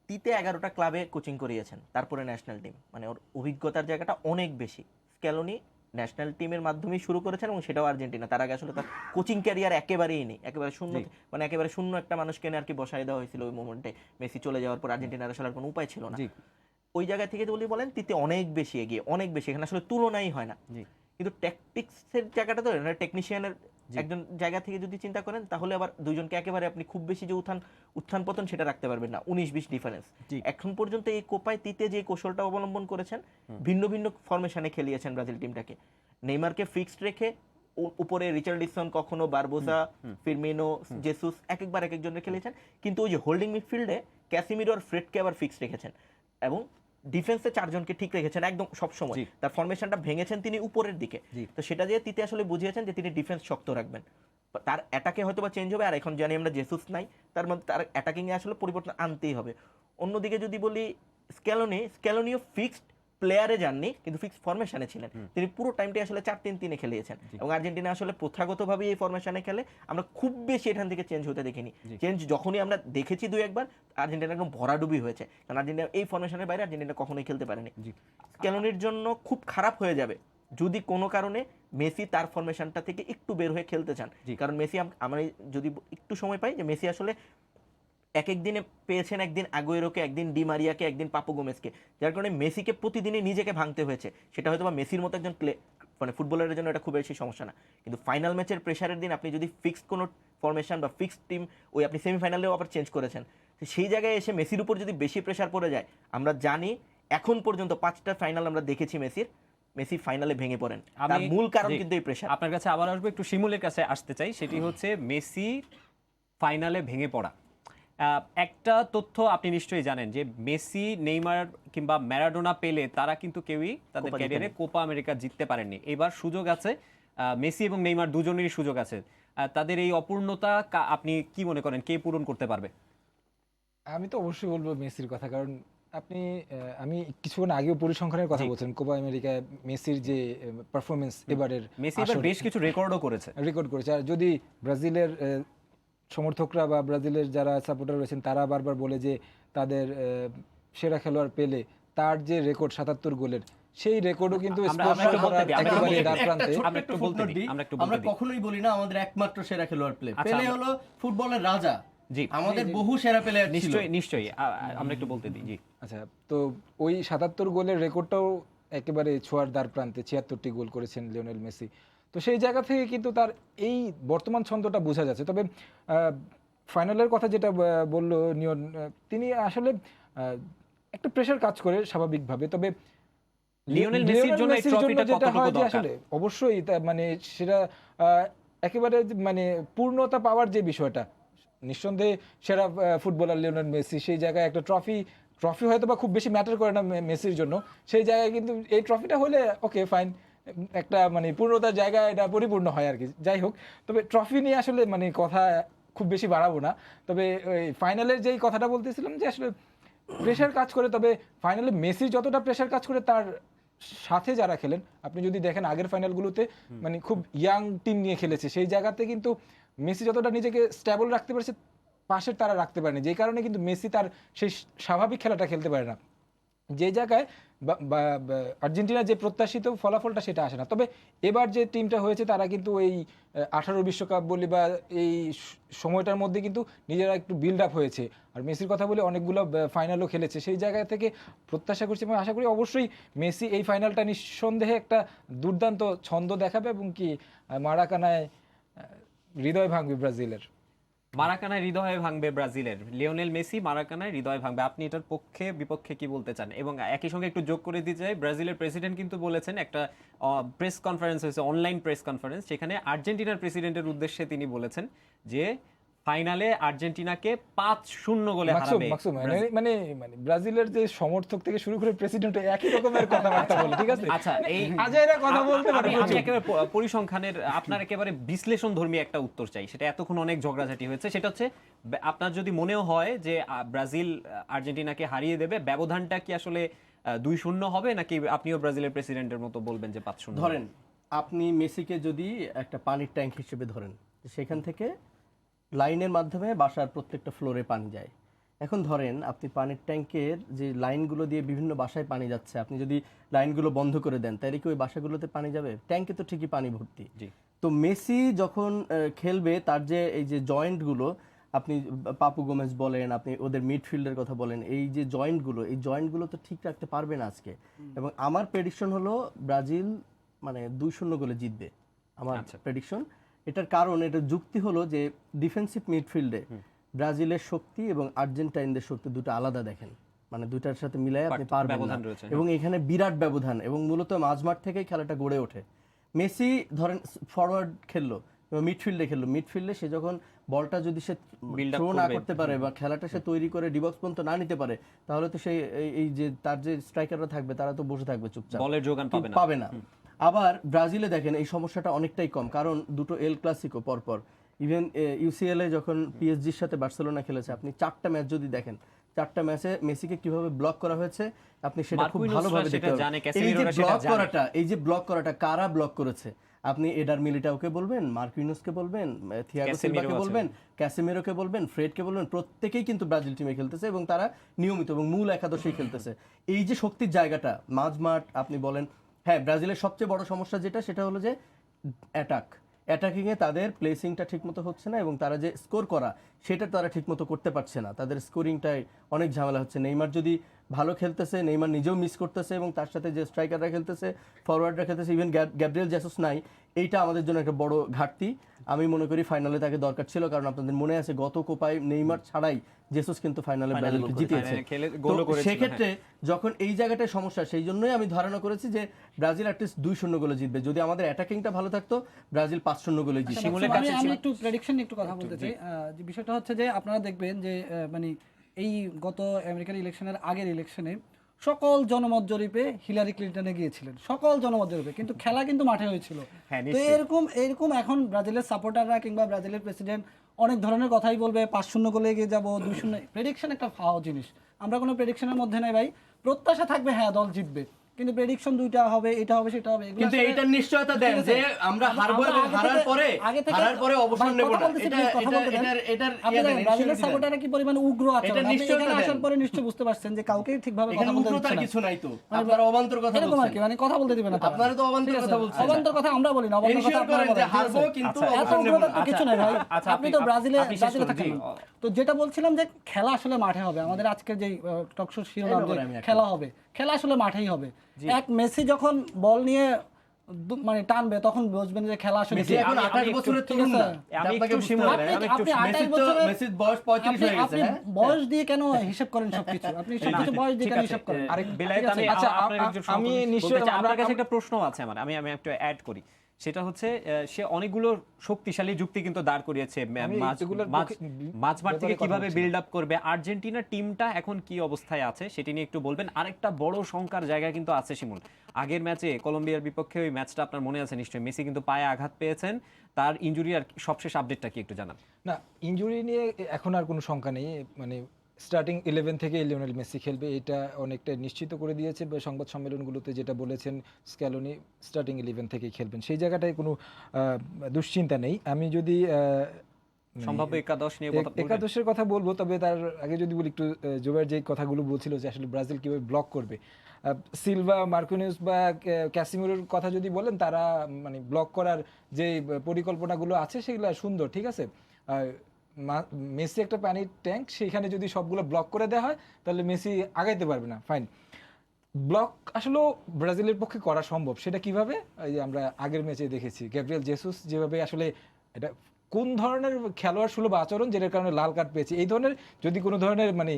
Speaker 5: তিতে 11টা ক্লাবে কোচিং করিয়েছেন, তারপরে ন্যাশনাল টিম, মানে ওর অভিজ্ঞতার জায়গাটা অনেক বেশি। স্ক্যালোনি ন্যাশনাল টিমের মাধ্যমেই শুরু করেছেন এবং সেটাও আর্জেন্টিনা। তার আগে আসলে তার কোচিং ক্যারিয়ার একেবারেই নেই, একেবারে শূন্য, মানে একেবারে শূন্য একটা মানুষকে আর কি বসায় দেওয়া হয়েছিল ওই মোমেন্টে। মেসি চলে যাওয়ার পর আর্জেন্টিনার আসলে আর কোনো উপায় ছিল না। ওই জায়গা থেকে যদি বলেন তিতে অনেক বেশি এগিয়ে, অনেক বেশি, এখানে আসলে তুলনাই হয় না। কিন্তু ট্যাকটিক্সের জায়গাটা তো টেকনিশিয়ানের একজন জায়গা থেকে যদি চিন্তা করেন তাহলে আবার দুইজনকে একেবারে আপনি খুব বেশি যে উত্থান পতন সেটা রাখতে পারবেন না, 19-20 ডিফারেন্স। এখন পর্যন্ত এই কোপায় তিতে যে কৌশলটা অবলম্বন করেছেন, ভিন্ন ভিন্ন ফরমেশনে খেলিয়েছেন ব্রাজিল টিমটাকে। নেইমারকে ফিক্সড রেখে উপরে রিচার্লিসন, কখনো বারবোসা, ফিরমিনো, জেসুস, একবার এক একজনের খেলেছেন। কিন্তু ওই যে হোল্ডিং মিডফিল্ডে ক্যাসিমিরো আর ফ্রেডকে আবার ফিক্সড রেখেছেন এবং ডিফেন্সে 4 জনকে ঠিক রেখেছেন একদম সব সময়। তার ফরমেশনটা ভেঙেছেন তিনি উপরের দিকে, তো সেটা দিয়ে তিতে আসলে বুঝিয়েছেন যে তিনি ডিফেন্স শক্ত রাখবেন। তার অ্যাটাকে হয়তো বা চেঞ্জ হবে, আর এখন জানি আমরা জেসুস নাই, তার মধ্যে তার অ্যাটাকিং এ আসলে পরিবর্তন আনতেই হবে। অন্যদিকে যদি বলি স্ক্যালোনিও ফিক্সড প্লেয়ারে যাননি, কিন্তু ফিক্সড ফরমেশনে ছিলেন। তিনি পুরো টাইমটি আসলে 4-3-3-এ খেলিয়েছেন এবং আর্জেন্টিনা আসলে প্রথাগতভাবে এই ফরমেশনে খেলে, আমরা খুব বেশি এখান থেকে চেঞ্জ হতে দেখিনি। চেঞ্জ যখনই আমরা দেখেছি 2-1 আর্জেন্টিনা একদম ভরাডুবি হয়েছে, কারণ আর্জেন্টিনা এই ফরমেশনের বাইরে আর্জেন্টিনা কখনোই খেলতে পারেনি। স্ক্যালোনির জন্য খুব খারাপ হয়ে যাবে যদি কোনো কারণে মেসি তার ফরমেশনটা থেকে একটু বের হয়ে খেলতে চান, কারণ মেসি, আমরা যদি একটু সময় পাই, যে মেসি আসলে এক দিনে পেয়েছেন, একদিন আগুয়েরোকে, একদিন ডি মারিয়াকে, একদিন পাপু গোমেজকে, যার কারণে মেসিকে প্রতিদিনই নিজেকে ভাঙতে হয়েছে। সেটা হয়তো বা মেসির মতো একজন মানে ফুটবলারের জন্য এটা খুব বেশি সমস্যা না, কিন্তু ফাইনাল ম্যাচের প্রেশারের দিন আপনি যদি ফিক্সড কোনো ফরমেশন বা ফিক্সড টিম, ওই আপনি সেমিফাইনালেও আবার চেঞ্জ করেছেন, তো সেই জায়গায় এসে মেসির উপর যদি বেশি প্রেশার পড়ে যায়, আমরা জানি এখন পর্যন্ত 5টা ফাইনাল আমরা দেখেছি মেসি ফাইনালে ভেঙে পড়েন, তার মূল কারণ কিন্তু এই প্রেশার।
Speaker 1: আপনার কাছে আবার আসবো, একটু শিমুলের কাছে আসতে চাই, সেটি হচ্ছে মেসি ফাইনালে ভেঙে পড়া। একটা তথ্য আপনি নিশ্চয়ই জানেন যে মেসি, নেইমার কিংবা ম্যারাডোনা, পেলে তারা কিন্তু কেউই তাদের ক্যারিয়ারে কোপা আমেরিকা জিততে পারেননি। এবার সুযোগ আছে, মেসি এবং নেইমার দুজনেরই সুযোগ আছে। তাদের এই অপূর্ণতা আপনি কি মনে করেন কে পূরণ করতে পারবে?
Speaker 4: আমি তো অবশ্যই বলবো মেসির কথা, কারণ আমি কিছুক্ষণ আগেও পরিসংখ্যানের কথা বলছিলাম, কোপা আমেরিকায় মেসির যে পারফরমেন্স এবারের,
Speaker 1: মেসি এবার বেশ কিছু রেকর্ড করেছে।
Speaker 4: আর যদি ব্রাজিলের সমর্থকরা বা ব্রাজিলের যারা সাপোর্টার রয়েছেন তারা বারবার বলে যে তাদের সেরা খেলোয়াড় পেলে, তার যে রেকর্ড 77 গোলের, সেই রেকর্ডও কিন্তু
Speaker 2: আমরা কখনোই বলি না আমাদের একমাত্র সেরা খেলোয়াড় পেলে হলো ফুটবলের রাজা, আমাদের বহু সেরা প্লেয়ার ছিল।
Speaker 1: নিশ্চয়ই আমরা একটু বলতে দিই। জি,
Speaker 4: আচ্ছা, তো ওই 77 গোলের রেকর্ডটাও একেবারে ছোঁয়ার দ্বার প্রান্তে, 76টি গোল করেছেন লিওনেল মেসি। তো সেই জায়গা থেকে কিন্তু তার এই বর্তমান ছন্দটা বোঝা যাচ্ছে। তবে ফাইনালের কথা যেটা বললো নিয়ন, তিনি আসলে একটা প্রেশার কাজ করে স্বাভাবিকভাবে, তবে
Speaker 1: লিওনেল মেসির জন্য এই ট্রফিটা কতটুকু দরকার?
Speaker 4: আসলে অবশ্যই মানে সেটা একেবারে মানে পূর্ণতা পাওয়ার যে বিষয়টা, নিঃসন্দেহে সেরা ফুটবলার লিওনেল মেসি, সেই জায়গায় একটা ট্রফি হয়তো বা খুব বেশি ম্যাটার করে না মেসির জন্য, সেই জায়গায় কিন্তু এই ট্রফিটা হলে ওকে ফাইন, একটা মানে পূর্ণতার জায়গায় এটা পরিপূর্ণ হয় আর কি। যাই হোক, তবে ট্রফি নিয়ে আসলে মানে কথা খুব বেশি বাড়াবো না। তবে ওই ফাইনালের যেই কথাটা বলতেছিলাম যে আসলে প্রেশার কাজ করে, তবে ফাইনালে মেসি যতটা প্রেশার কাজ করে তার সাথে যারা খেলেন, আপনি যদি দেখেন আগের ফাইনালগুলোতে মানে খুব ইয়াং টিম নিয়ে খেলেছে, সেই জায়গাতে কিন্তু মেসি যতটা নিজেকে স্ট্যাবল রাখতে পারছে, পাশের তারা রাখতে পারেনি, যেই কারণে কিন্তু মেসি তার সেই স্বাভাবিক খেলাটা খেলতে পারে না, যে জায়গায় আর্জেন্টিনার যে প্রত্যাশিত ফলাফলটা সেটা আসে না। তবে এবার যে টিমটা হয়েছে তারা কিন্তু এই 18 বিশ্বকাপ বলি বা এই সময়টার মধ্যে কিন্তু নিজেরা একটু বিল্ড আপ হয়েছে। আর মেসির কথা বলে অনেকগুলো ফাইনালও খেলেছে, সেই জায়গা থেকে প্রত্যাশা করছি এবং আশা করি অবশ্যই মেসি এই ফাইনালটা নিঃসন্দেহে একটা দুর্দান্ত ছন্দ দেখাবে এবং কি মারাকানায় হৃদয় ভাঙবে ব্রাজিলের।
Speaker 1: মারাকানায় হৃদয় ভাঙবে ব্রাজিলের, লিওনেল মেসি মারাকানায় হৃদয় ভাঙবে। আপনি এটার পক্ষে বিপক্ষে কি বলতে চান? এবং একই সঙ্গে একটু যোগ করে দিতে চাই, ব্রাজিলের প্রেসিডেন্ট কিন্তু বলেছেন, একটা প্রেস কনফারেন্স হয়েছে, অনলাইন প্রেস কনফারেন্স, সেখানে আর্জেন্টিনার প্রেসিডেন্টের উদ্দেশ্যে তিনি বলেছেন যে ফাইনালে আর্জেন্টিনাকে 5-0 গোলে হারাবে।
Speaker 4: মানে ব্রাজিলের যে সমর্থক থেকে শুরু করে প্রেসিডেন্ট একই রকমের কথাবার্তা বলে, ঠিক আছে?
Speaker 1: আচ্ছা, এই
Speaker 4: আজাইরা কথা বলতে পারে।
Speaker 1: আমি একেবারে পরিসংখ্যানের আপনার একেবারে বিশ্লেষণধর্মী একটা উত্তর চাই। সেটা এতক্ষণ অনেক ঝগড়াঝাটি হয়েছে, সেটা হচ্ছে আপনার যদি মনেও হয় যে ব্রাজিল আর্জেন্টিনাকে হারিয়ে দেবে, ব্যবধানটা কি আসলে 2-0 হবে, নাকি আপনিও ব্রাজিলের প্রেসিডেন্টের মতো বলবেন যে 5-0?
Speaker 2: ধরেন আপনি মেসিকে যদি একটা পানির ট্যাঙ্ক হিসেবে ধরেন, সেখান থেকে লাইনের মাধ্যমে বাসার প্রত্যেকটা ফ্লোরে পানি যায়। এখন ধরেন আপনি পানির ট্যাঙ্কের যে লাইনগুলো দিয়ে বিভিন্ন বাসায় পানি যাচ্ছে, আপনি যদি লাইনগুলো বন্ধ করে দেন তাহলে কি ওই বাসাগুলোতে পানি যাবে? ট্যাঙ্কে তো ঠিকই পানি ভর্তি। তো মেসি যখন খেলবে তার যে এই যে জয়েন্টগুলো, আপনি পাপু গোমেজ বলেন, আপনি ওদের মিডফিল্ডের কথা বলেন, এই যে জয়েন্টগুলো, এই জয়েন্টগুলো তো ঠিক রাখতে পারবে না আজকে। এবং আমার প্রেডিকশন হলো ব্রাজিল মানে 2-0 গোলে জিতবে আমার প্রেডিকশন। এটার কারণ, এটা যুক্তি হলো যে ডিফেন্সিভ মিডফিল্ডে ব্রাজিলের শক্তি এবং আর্জেন্টাইনদের শক্তি দুটো আলাদা দেখেন, মানে দুটার সাথে মিলাই আপনি পারবেন না। এবং এখানে বিরাট ব্যবধান, এবং মূলত মাঝমাঠ থেকেই খেলাটা গড়ে ওঠে। মেসি ধরেন ফরওয়ার্ড খেললো, মিডফিল্ডে খেললো, মিডফিল্ডে সে যখন বলটা যদি সে থ্রো না করতে পারে বা খেলাটা সে তৈরি করে ডিবক্স পর্যন্ত না নিতে পারে, তাহলে তো সেই এই যে তার যে স্ট্রাইকাররা থাকবে তারা তো বসে থাকবে চুপচাপ,
Speaker 1: বলের যোগান
Speaker 2: পাবে না। আবার ব্রাজিলে দেখেন এই সমস্যাটা অনেকটাই কম, কারণ দুটো এল ক্লাসিকো পরপর, ইভেন ইউসিএল এ যখন পিএসজির সাথে বার্সেলোনা খেলেছে, আপনি 4টা ম্যাচ যদি দেখেন, 4টা ম্যাচে মেসিকে কিভাবে ব্লক করা হয়েছে আপনি সেটা খুব ভালোভাবে দেখতে পাবেন। এই যে ব্লক করাটা কারা ব্লক করেছে, আপনি এডার মিলিটাওকে বলবেন, মার্কুইনোসকে বলবেন, থিয়াগো সিলভাকে বলবেন, ক্যাসেমিরোকে বলবেন, ফ্রেডকে বলবেন, প্রত্যেকেই কিন্তু ব্রাজিল টিমে খেলতেছে এবং তারা নিয়মিত এবং মূল একাদশেই খেলতেছে। এই যে শক্তির জায়গাটা মাঝমাঠ আপনি বলেন, হ্যাঁ ব্রাজিলের সবচেয়ে বড় সমস্যা যেটা, সেটা হলো যে অ্যাটাকিংয়ে তাদের প্লেসিংটা ঠিকমতো হচ্ছে না, এবং তারা যে স্কোর করা সেটা তারা ঠিকমতো করতে পারছে না, তাদের স্কোরিংটাই অনেক ঝামেলা হচ্ছে। নেইমার যদি ভালো খেলতেছে, নেইমার নিজেও মিস করতেছে, এবং তার সাথে যে স্ট্রাইকাররা খেলতেছে, ফরওয়ার্ডরা খেলতেছে, ইভেন গ্যাব্রিয়েল জেসুস নাই, এইটা আমাদের জন্য একটা বড় ঘাটতি। আমি মনে করি ফাইনালে তাকে দরকার ছিল, কারণ আপনাদের মনে আছে গত কোপায় নেইমার ছাড়াই জেসুস কিন্তু ফাইনালে ব্রাজিলকে জিতিয়েছে। সেক্ষেত্রে যখন এই জায়গাটায় সমস্যা, সেই জন্যই আমি ধারণা করেছি যে ব্রাজিল অ্যাটলিস্ট 2-0 গোলে জিতবে। যদি আমাদের অ্যাটাকিংটা ভালো থাকতো, ব্রাজিল 5-0 গোলে জিতবে।
Speaker 3: আমি একটু প্রেডিকশন একটু কথা বলতে চাই। যে বিষয়টা হচ্ছে যে আপনারা দেখবেন যে মানে এই গত আমেরিকান ইলেকশনের আগের ইলেকশনে সকল জনমত জরিপে হিলারি ক্লিন্টনে গিয়েছিলেন, সকল জনমত জরিপে, কিন্তু খেলা কিন্তু মাঠে হয়েছিল। তো এরকম এখন ব্রাজিলের সাপোর্টাররা কিংবা ব্রাজিলের প্রেসিডেন্ট অনেক ধরনের কথাই বলবে, 5-0 গোলে এগিয়ে যাবো, 2-0। প্রেডিকশন একটা ফাও জিনিস, আমরা কোনো প্রেডিকশনের মধ্যে নাই ভাই। প্রত্যাশা থাকবে হ্যাঁ দল জিতবে, কিন্তু প্রেডিকশন দুইটা হবে, এটা হবে সেটা হবে,
Speaker 2: কিন্তু এইটার নিশ্চয়তা দেন যে আমরা হারবো এবং হারার পরে অবসর নেব না। এটার
Speaker 3: ব্রাজিলের সাপোর্টাররা কি পরিমাণ উগ্র আছে, আপনি এখানে আসার পরে নিশ্চয় বুঝতে পারছেন যে কাউকে ঠিকভাবে কথা বলতে দিচ্ছে না।
Speaker 2: কিছু নাই তো, আপনারা অবান্তর কথা
Speaker 3: এরকম আর কি, মানে কথা বলতে দিবেন না,
Speaker 2: আপনারা তো অবান্তর কথা বলছেন।
Speaker 3: অবান্তর কথা আমরা বলি না, অবান্তর কথা আপনারা বলেন, হারবো কিন্তু অবসর নেব না, কিছু নাই ভাই। আপনি তো ব্রাজিলে থাকেন। তো যেটা বলছিলাম যে খেলা আসলে মাঠে হবে, আমাদের আজকের যে টক শো শিরোনাম যে খেলা হবে, খেলা আসলে মাঠেই হবে। এক মেসি যখন বল নিয়ে মানে টানবে তখন বুঝবেন যে খেলা আসলে
Speaker 2: মেসি এখন 28 বছরের তরুণ না।
Speaker 3: আপনি 28 বছরের,
Speaker 2: মেসির বয়স 35 হয়ে গেছে।
Speaker 3: আপনি বয়স দিয়ে কেন হিসাব করেন সবকিছু? আপনি সবকিছু বয়স দিয়ে কেন হিসাব করেন?
Speaker 1: আরেক বেলায় আমি নিশ্চয়ই আপনার কাছে একটা প্রশ্ন আছে আমার, আমি একটু অ্যাড করি। সেটা হচ্ছে সে অনেকগুলো শক্তিশালী যুক্তি কিন্তু দাঁড় করিয়েছে, মাঝমাঠ থেকে কিভাবে বিল্ড আপ করবে, আর্জেন্টিনা টিমটা এখন কি অবস্থায় আছে সেটি নিয়ে একটু বলবেন। আরেকটা বড় শঙ্কার জায়গা কিন্তু আছে শিমুল, আগের ম্যাচে কলম্বিয়ার বিপক্ষে ওই ম্যাচটা আপনার মনে আছে নিশ্চয়ই, মেসি কিন্তু পায়ে আঘাত পেয়েছেন, তার ইনজুরি আর সবশেষ আপডেটটা কি একটু জানান।
Speaker 4: না, ইনজুরি নিয়ে এখন আর কোনো শঙ্কা নেই, মানে স্টার্টিং 11 থেকে লিওনেল মেসি খেলবে, এটা অনেকটা নিশ্চিত করে দিয়েছে সংবাদ সম্মেলনগুলোতে, যেটা বলেছেন স্ক্যালোনি স্টার্টিং 11 থেকেই খেলবেন, সেই জায়গাটায় কোনো দুশ্চিন্তা নেই। আমি যদি
Speaker 1: সম্ভাব্য
Speaker 4: একাদশের কথা বলবো, তবে তার আগে যদি বলি একটু জোবায়ের যে কথাগুলো বলছিল যে আসলে ব্রাজিল কিভাবে ব্লক করবে, সিলভা, মার্কুইনোস বা ক্যাসিমিরোর কথা যদি বলেন, তারা মানে ব্লক করার যে পরিকল্পনাগুলো আছে সেগুলো সুন্দর, ঠিক আছে। মেসি একটা পানির ট্যাঙ্ক, সেখানে যদি সবগুলো ব্লক করে দেওয়া হয় তাহলে মেসি আগাইতে পারবে না, ফাইন। ব্লক আসলে ব্রাজিলের পক্ষে করা সম্ভব, সেটা কিভাবে, এই যে আমরা আগের ম্যাচে দেখেছি গ্যাব্রিয়েল জেসুস যেভাবে, আসলে এটা কোন ধরনের খেলোয়াড় সুলভ আচরণ যেটার কারণে লাল কার্ড পেয়েছে, এই ধরনের যদি কোনো ধরনের মানে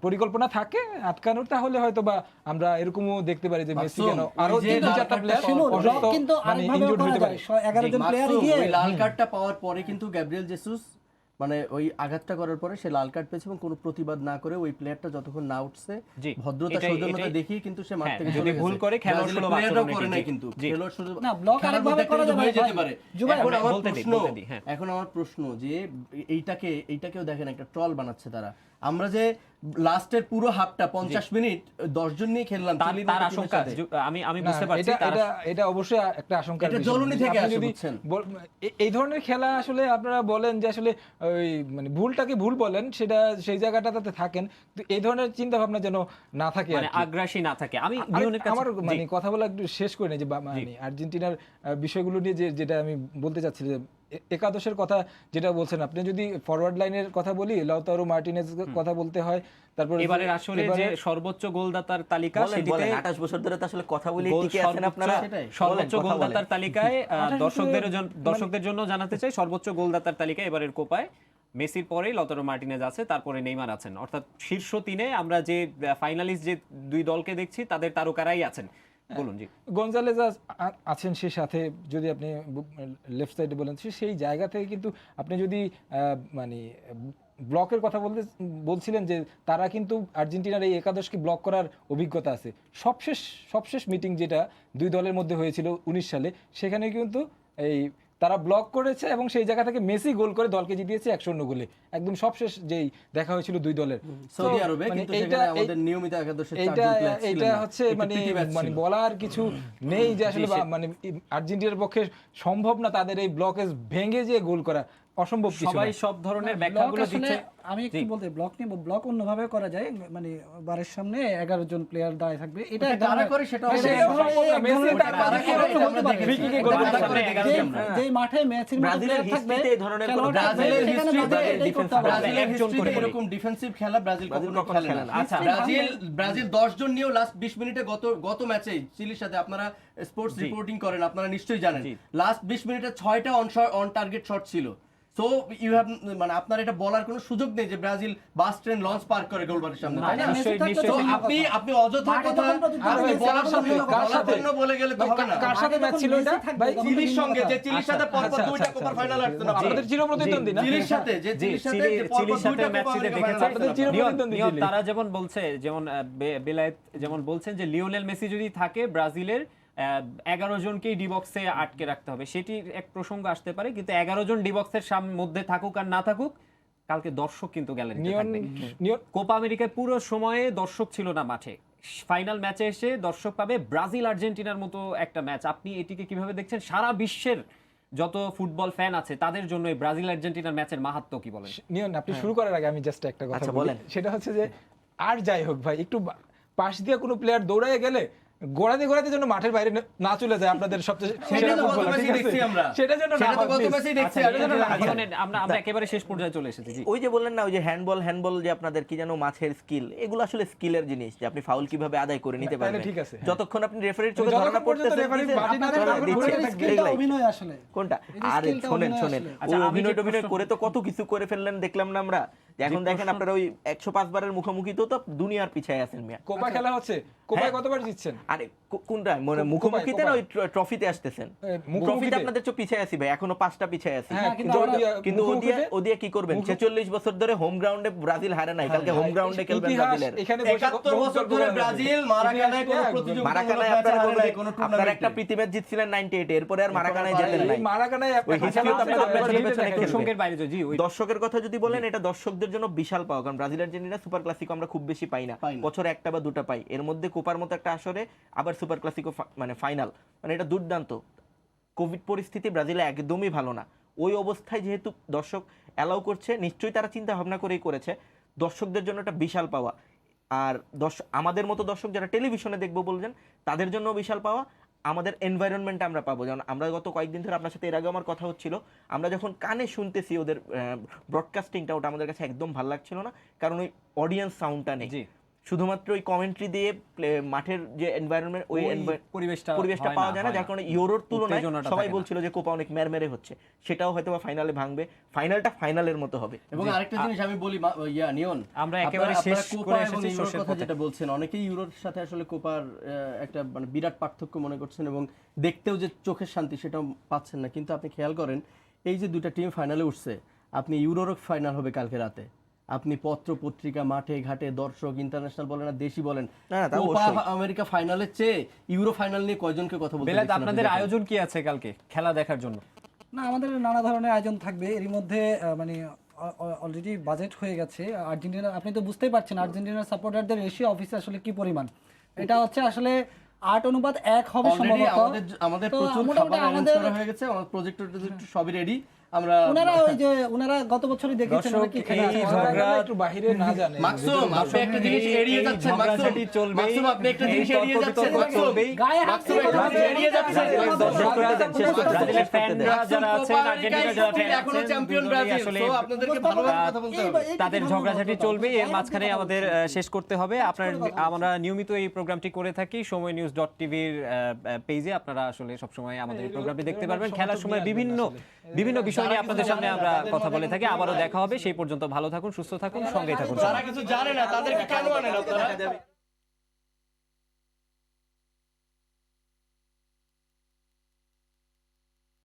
Speaker 4: পরিকল্পনা থাকে আটকানোর, তাহলে হয়তো বা আমরা এরকমও দেখতে পারি যে মেসি কেন আরো 3-4টা প্লেয়ার
Speaker 3: কিন্তু ইনজুর্ড হতে পারে। 11 জন প্লেয়ার গিয়ে
Speaker 2: লাল কার্ডটা পাওয়ার পরে কিন্তু গ্যাব্রিয়েল জেসুস মানে ওই আঘাতটা করার পরে সে লাল কার্ড পেয়েছে এবং কোনো প্রতিবাদ না করে ওই প্লেয়ারটা যতক্ষণ না উঠছে ভদ্রতা সৌজন্যতা দেখিয়ে কিন্তু সে মাঠ থেকে
Speaker 1: যদি ভুল করে খেলোয়াড় সুলভ আচরণ করে না, কিন্তু
Speaker 3: খেলোয়াড় সুলভ না, ব্লক আরেকভাবে করা যাবে, হয়ে যেতে পারে।
Speaker 2: এখন আমার প্রশ্ন যে এইটাকেও দেখেন একটা ট্রল বানাচ্ছে তারা। আমরা যে লাস্টের পুরো হাফটা 50 মিনিট 10 জন নিয়ে খেললাম
Speaker 1: তার
Speaker 2: চিলি
Speaker 1: তার
Speaker 2: টিমের
Speaker 1: আশঙ্কা
Speaker 2: সাথে।
Speaker 1: আমি বুঝতে পারছি
Speaker 4: এটা
Speaker 1: তার
Speaker 4: এটা এটা অবশ্যই একটা আশঙ্কার
Speaker 2: এটা
Speaker 4: বিষয়।
Speaker 2: জ্বলনি থেকে
Speaker 4: আপনি
Speaker 2: আসে,
Speaker 4: যদি
Speaker 2: বুঝছেন?
Speaker 4: এই ধরনের খেলা আসলে আপনারা বলেন যে আসলে ওই মানে ভুলটাকে ভুল বলেন, সেটা সেই জায়গাটাতে থাকেন, তো এই ধরনের চিন্তা ভাবনা যেন না থাকে আর
Speaker 1: মানে
Speaker 4: কি।
Speaker 1: আগ্রাসী না থাকে। আমি
Speaker 4: আরেক-
Speaker 1: লিওনের কাছে
Speaker 4: আমার
Speaker 1: জি।
Speaker 4: মানে কথা বলা একটু শেষ করে নেই যে মানে আর্জেন্টিনার বিষয়গুলো নিয়ে যেটা আমি বলতে চাচ্ছি যে একাদশের কথা যেটা বলছেন আপনি, যদি ফরওয়ার্ড লাইনের কথা বলি, লাউতারো মার্টিনেজ কথা বলতে হয়, তারপর
Speaker 1: এবারের আসলে যে সর্বোচ্চ গোলদাতার তালিকা সেটিতে
Speaker 5: 28 বছর ধরে তো আসলে কথা বলি
Speaker 1: গোল
Speaker 5: টিকে আছেন আপনারা,
Speaker 1: সর্বোচ্চ
Speaker 5: বলেন, কথা বলেন।
Speaker 1: গোলদাতার তালিকায় দর্শকদের জন্য জানাতে চাই, সর্বোচ্চ গোলদাতার তালিকায় এবারের কোপায় মেসির পরেই লতারো মার্টিনেজ আছে, তারপরে নেইমার আছেন। অর্থাৎ শীর্ষ তিনে আমরা যে ফাইনালিস্ট যে দুই দলকে দেখছি তাদের তারকারাই আছেন। বলুন জি।
Speaker 4: গঞ্জালেজ আছেন সে সাথে, যদি আপনি লেফট সাইডে বলেন সেই জায়গা থেকে কিন্তু আপনি যদি মানে ব্লকের কথা বলছিলেন যে তারা কিন্তু আর্জেন্টিনার এই একাদশকে ব্লক করার অভিজ্ঞতা আছে। সবশেষ মিটিং যেটা দুই দলের মধ্যে হয়েছিল 19 সালে, সেখানে কিন্তু এই তারা ব্লক করেছে এবং সেই জায়গা থেকে মেসি গোল করে দলকে জিতিয়েছে 1-0 গোলে। একদম সবশেষ যেই দেখা হয়েছিল দুই দলের
Speaker 2: সৌদি আরবে, কিন্তু সেখানে আমাদের নিয়মিত একাদশের 4 জন প্লেয়ার ছিলেন
Speaker 4: এটা
Speaker 2: না।
Speaker 4: হচ্ছে
Speaker 2: একটু
Speaker 4: মানে
Speaker 2: প্রীতি ম্যাচ
Speaker 4: মানে
Speaker 2: ছিল।
Speaker 4: বলার কিছু নেই যে আসলে মানে আর্জেন্টিনার পক্ষে সম্ভব না তাদের এই ব্লকেজ ভেঙে যে গোল করা, অসম্ভব কিছু
Speaker 1: সবাই
Speaker 4: না।
Speaker 1: সব ধরনের
Speaker 3: ব্লক
Speaker 1: ব্যাখ্যাগুলো
Speaker 3: আসলে
Speaker 1: দিচ্ছে।
Speaker 3: আমি একটু বলতে ব্লক নিয়ে ব্লক অন্যভাবে করা যায়, মানে বারের সামনে 11 জন প্লেয়ার দাঁড়িয়ে থাকবে, এটা
Speaker 2: ওটা কারা করে সেটা
Speaker 3: এটা
Speaker 2: অবশ্যই
Speaker 3: এক ধরনের-
Speaker 4: সম্ভব না।
Speaker 3: এক
Speaker 4: মেসি
Speaker 3: ধরনের
Speaker 4: তার
Speaker 3: কারা
Speaker 2: কারা
Speaker 3: করে
Speaker 2: করে
Speaker 3: হতে পারে।
Speaker 2: free kick এ গোল
Speaker 3: যেই-
Speaker 2: করে 11 জন আমরা।
Speaker 3: যেই মাঠে ম্যাচের মতো
Speaker 5: ব্রাজিলের
Speaker 3: প্লেয়ার থাকবে,
Speaker 5: history-তে এই ধরনের কোনো
Speaker 3: খেলোয়াড় থাকবে,
Speaker 2: ব্রাজিলের
Speaker 3: সেখানে
Speaker 2: history-তে
Speaker 3: ব্রাজিল এটাই করতে হবে।
Speaker 2: ব্রাজিলের
Speaker 1: একজন করে
Speaker 2: হিস্ট্রিতে
Speaker 1: করে।
Speaker 2: এরকম ডিফেন্সিভ খেলা ব্রাজিল কখনো
Speaker 5: কখনো
Speaker 2: খেলে
Speaker 5: খেলে
Speaker 2: না।
Speaker 5: না।
Speaker 1: আচ্ছা,
Speaker 2: ব্রাজিল 10 জন নিয়েও লাস্ট 20 মিনিটে গত ম্যাচে চিলির সাথে, আপনারা স্পোর্টস রিপোর্টিং করেন, আপনারা নিশ্চয়ই জানেন, লাস্ট 20 মিনিটে 6টা অন টার্গেট শট ছিল। সো ইউ হ্যাভ, মানে আপনার এটা বলার কোনো সুযোগ নেই যে Brazil bus train launch park করে গোলবারের সামনে, তাই না?
Speaker 3: মেসি থাকলে
Speaker 1: নিশ্চয়ই।
Speaker 3: তো
Speaker 2: তো
Speaker 3: ভিন্ন
Speaker 2: আপনি
Speaker 3: কথা।
Speaker 2: অযথা
Speaker 3: মাঠে
Speaker 2: কথা
Speaker 3: তখন প্রতিদ্বন্দ্বিতা
Speaker 2: আপনি
Speaker 3: মেসি
Speaker 2: বলার
Speaker 3: তখন
Speaker 2: সাথে
Speaker 3: ভিন্ন কথা।
Speaker 2: বলার জন্য বলে গেলে তো হবে না।
Speaker 4: কার সাথে ম্যাচ ছিল এটা ভাই?
Speaker 2: চিলির সঙ্গে, যে চিলির সাথে পরপর
Speaker 4: আচ্ছা,
Speaker 2: দুইটা
Speaker 4: আচ্ছা,
Speaker 2: কোপার
Speaker 4: আচ্ছা,
Speaker 2: ফাইনাল
Speaker 4: আচ্ছা,
Speaker 2: আসছে না,
Speaker 4: আপনাদের চিরপ্রতিদ্বন্দ্বী না?
Speaker 2: চিলির সাথে, যে
Speaker 1: জি,
Speaker 2: চিলির সাথে যে পরপর
Speaker 1: চিলির সাথে
Speaker 2: দুইটা
Speaker 1: ম্যাচটিতে
Speaker 2: কোপা
Speaker 1: দেখেছেন
Speaker 2: আমেরিকা ফাইনাল আসছে না।
Speaker 4: চিরপ্রতিদ্বন্দ্বী
Speaker 1: নিয়ত
Speaker 4: চিলি।
Speaker 1: তারা যেমন বলছে, যেমন বেলায়েত যেমন বলছেন যে লিওনেল মেসি যদি থাকে, ব্রাজিলের 11 জনকেই ডি বক্সে আটকে রাখতে হবে, সেটি এক প্রসঙ্গ আসতে পারে। কিন্তু 11 জন ডি বক্সের মধ্যে থাকুক আর না থাকুক, কালকে দর্শক কিন্তু গ্যালারিতে থাকবে। কোপা আমেরিকায় পুরো সময়ে দর্শক ছিল না মাঠে, ফাইনাল ম্যাচে এসে দর্শক পাবে ব্রাজিল আর্জেন্টিনার মতো একটা ম্যাচ। আপনি এটিকে কিভাবে দেখছেন? সারা বিশ্বের যত ফুটবল ফ্যান আছে তাদের জন্য এই ব্রাজিল আর্জেন্টিনার ম্যাচের মাহাত্ম্য কি বলেন?
Speaker 4: নিয়ন, আপনি শুরু করার আগে আমি জাস্ট একটা কথা
Speaker 5: আচ্ছা,
Speaker 4: বলি,
Speaker 5: বলেন।
Speaker 4: সেটা হচ্ছে যে আর যাই হোক ভাই, একটু পাশ দিয়ে কোনো প্লেয়ার দৌড়ায় গেলে গোড়াতে যেন মাঠের বাইরে না চলে যায় আপনাদের সবচেয়ে
Speaker 2: সেটা
Speaker 4: সেরা
Speaker 2: তো গত
Speaker 4: ফুটবলার,
Speaker 2: ম্যাচেই
Speaker 4: ঠিক আছে?
Speaker 2: দেখছি আমরা।
Speaker 4: সেটা যেন না
Speaker 2: সেটা তো
Speaker 4: হয়,
Speaker 2: গত
Speaker 4: please।
Speaker 2: ম্যাচেই দেখছি।
Speaker 1: আচ্ছা,
Speaker 2: সেটা যেন না হয়।
Speaker 1: শোনেন, আমরা একেবারে শেষ পর্যায়ে চলে এসেছি। জি,
Speaker 5: ওই যে বললেন না, ওই যে হ্যান্ডবল যে আপনাদের কি যেন মাছের স্কিল, এগুলো আসলে স্কিলের জিনিস, যে আপনি ফাউল কিভাবে আদায় করে নিতে
Speaker 4: তাহলে
Speaker 5: পারবেন।
Speaker 4: ঠিক আছে, হ্যাঁ।
Speaker 5: যতক্ষণ আপনি রেফারির চোখে
Speaker 4: যতক্ষণ
Speaker 5: ধরা না
Speaker 4: পর্যন্ত
Speaker 5: পড়তেছেন,
Speaker 4: referee
Speaker 5: দিচ্ছেন,
Speaker 4: বাজি না
Speaker 5: আপনারা
Speaker 4: দেয়,
Speaker 5: দিচ্ছেন,
Speaker 4: ঘুরে
Speaker 3: স্কিলটা
Speaker 5: এগুলাই।
Speaker 3: অভিনয় আসলে।
Speaker 5: কোনটা?
Speaker 3: এই যে
Speaker 5: আরে
Speaker 3: স্কিলটা
Speaker 5: শোনেন
Speaker 3: অভিনয়
Speaker 5: শোনেন,
Speaker 3: আসলে।
Speaker 1: আচ্ছা, আমি যে
Speaker 5: অভিনয় করে তো কত কিছু করে ফেললেন দেখলাম না আমরা। যে এখন দেখেন আপনারা ওই 105 বারের মুখোমুখি তো দুনিয়ার পিছায় আছেন মিয়া।
Speaker 4: কোপা খেলা হচ্ছে, কোপায় কতবার জিতছেন?
Speaker 5: আরে কোনটা মানে মুখোমুখিতে না ওই ট্রফিতে আসতেছেন?
Speaker 4: মুখোমুখিতে?
Speaker 5: ট্রফিতে আপনাদের তো পিছায় আছি ভাই, এখনো 5টা পিছায় আছি।
Speaker 4: হ্যাঁ,
Speaker 5: কিন্তু
Speaker 4: কিন্তু
Speaker 5: ওদিয়া কি করবেন? 46 বছর ধরে হোম গ্রাউন্ডে ব্রাজিল হারে নাই, কালকে হোম গ্রাউন্ডে খেলবেন
Speaker 4: ইতিহাস,
Speaker 5: ব্রাজিলের।
Speaker 4: এখানে বসে
Speaker 2: 71 বছর ধরে ব্রাজিল মারাকানায় কোনো প্রতিযোগিতা
Speaker 5: মারাকানায় আপনারা একটা প্রীতি ম্যাচ জিতছিলেন 98, এরপরে আর মারাকানায় জেতেন নাই।
Speaker 4: মারাকানায়
Speaker 5: ওই history তো আপনাদের পেছনে খেলবে।
Speaker 1: প্রসঙ্গের বাইরে জি, ওই
Speaker 5: দর্শকের কথা যদি বলেন, এটা দর্শকদের জন্য বিশাল পাওয়া, কারণ ব্রাজিল আর্জেন্টিনা সুপার ক্লাসিকো আমরা খুব বেশি পাই না, বছরে একটা বা দুটা পাই, এর মধ্যে কোপার মতো একটা আসরে আবার সুপার ক্লাসিকো মানে ফাইনাল, মানে এটা দুর্দান্ত। কোভিড পরিস্থিতি ব্রাজিলে একদমই ভালো না, ওই অবস্থায় যেহেতু দর্শক অ্যালাউ করছে, নিশ্চয়ই তারা চিন্তা ভাবনা করেই করেছে, দর্শকদের জন্য একটা বিশাল পাওয়া। আর আমাদের মতো দর্শক যারা টেলিভিশনে দেখবো বলছেন, তাদের জন্য বিশাল পাওয়া। আমাদের এনভায়রনমেন্টটা আমরা পাবো, যেমন আমরা গত কয়েকদিন ধরে আপনার সাথে এর আগে আমার কথা হচ্ছিল, আমরা যখন কানে শুনতেছি ওদের ব্রডকাস্টিংটা, ওটা আমাদের কাছে একদম ভালো লাগছিল না, কারণ ওই অডিয়েন্স সাউন্ডটা নেই, শুধুমাত্র ওই কমেন্ট্রি দিয়ে মাঠের যে এনভায়রনমেন্ট, ওই পরিবেশটা পাওয়া যায় না, যার কারণে ইউরোর তুলনায় সবাই বলছিল যে কোপা অনেক মেরমেরে হচ্ছে, সেটাও হয়তো বা ফাইনালে ভাঙবে, ফাইনালটা ফাইনালের মতো হবে।
Speaker 2: এবং আরেকটা জিনিস আমি বলি, নিয়ন,
Speaker 1: আমরা একেবারে শেষ করে এসেছি
Speaker 2: ইউরোর কথা যেটা বলছেন, অনেকেই ইউরোর সাথে আসলে কোপার একটা মানে বিরাট পার্থক্য মনে করছেন, এবং দেখতেও যে চোখের শান্তি সেটাও পাচ্ছেন না। কিন্তু আপনি খেয়াল করেন, এই যে দুইটা টিম ফাইনালে উঠছে, আপনি ইউরোর ফাইনাল হবে কালকে রাতে, আপনি পত্র পত্রিকা, মাঠে ঘাটে দর্শক, ইন্টারন্যাশনাল বলেন আর দেশি বলেন, কোপা আমেরিকা ফাইনালের চেয়ে ইউরো ফাইনাল নিয়ে কয়জনকে কথা বলতে দেখছেন?
Speaker 1: আপনাদের আয়োজন কি আছে কালকে খেলা দেখার জন্য?
Speaker 3: না, আমাদের নানা ধরনের আয়োজন থাকবে। এর মধ্যে মানে অলরেডি বাজেট হয়ে গেছে আর্জেন্টিনা, আপনি তো বুঝতেই পারছেন আর্জেন্টিনার সাপোর্টারদের রেশিও অফিসে আসলে কি পরিমাণ। এটা হচ্ছে আসলে 8:1 হবে
Speaker 2: Already
Speaker 3: সম্ভবত।
Speaker 2: আমাদের
Speaker 3: তো
Speaker 2: প্রচুর
Speaker 3: মোটামুটি
Speaker 2: খাবার arrange
Speaker 3: আমাদের
Speaker 2: করা হয়ে গেছে, আমার প্রজেক্টর সবই রেডি। আমরা
Speaker 3: ওনারা গত বছরই দেখেছেন
Speaker 1: দর্শক,
Speaker 3: ওরা কি খেলে
Speaker 1: এই
Speaker 3: আছে।
Speaker 1: ঝগড়া
Speaker 4: একটু বাইরে না জানে
Speaker 2: মাকসুম আপনি একটা জিনিস এড়িয়ে যাচ্ছেন,
Speaker 1: ঝগড়াঝাটি চলবেই,
Speaker 2: মাকসুম আপনি একটা জিনিস
Speaker 1: এই
Speaker 2: এড়িয়ে যাচ্ছেন,
Speaker 1: তর্ক-বিতর্ক
Speaker 2: মাকসুম
Speaker 1: চলবেই।
Speaker 3: গায়ে হাত
Speaker 2: মাকসুম
Speaker 3: দিয়ে
Speaker 2: একটা
Speaker 3: কথা
Speaker 2: জিনিস এড়িয়ে যাচ্ছেন।
Speaker 1: ব্রাজিলের দর্শকরা, ব্রাজিলের ফ্যানরা যারা আছেন,
Speaker 2: কোপা
Speaker 1: আর্জেন্টিনার যারা ফ্যান
Speaker 2: এখনো
Speaker 1: আছেন,
Speaker 2: চ্যাম্পিয়ন
Speaker 1: দুজনেই
Speaker 2: ব্রাজিল,
Speaker 1: আসলে
Speaker 2: সো আপনাদেরকে ভালোভাবে কথা বলতে হবে।
Speaker 1: তাদের ঝগড়াঝাটি চলবে, এর মাঝখানে আমাদের শেষ করতে হবে। আমরা নিয়মিত এই প্রোগ্রামটি করে থাকি সময় নিউজ .টিভির পেজে, আপনারা আসলে সবসময় আমাদের এই প্রোগ্রামটি দেখতে পারবেন। খেলার সময় বিভিন্ন বিষয় নিয়ে আপনাদের সামনে আমরা কথা বলে থাকি। আবারও দেখা হবে, সেই পর্যন্ত ভালো থাকুন, সুস্থ থাকুন, সঙ্গেই থাকুন।
Speaker 2: যারা কিছু জানে না তাদেরকে কেন আনেন আপনারা?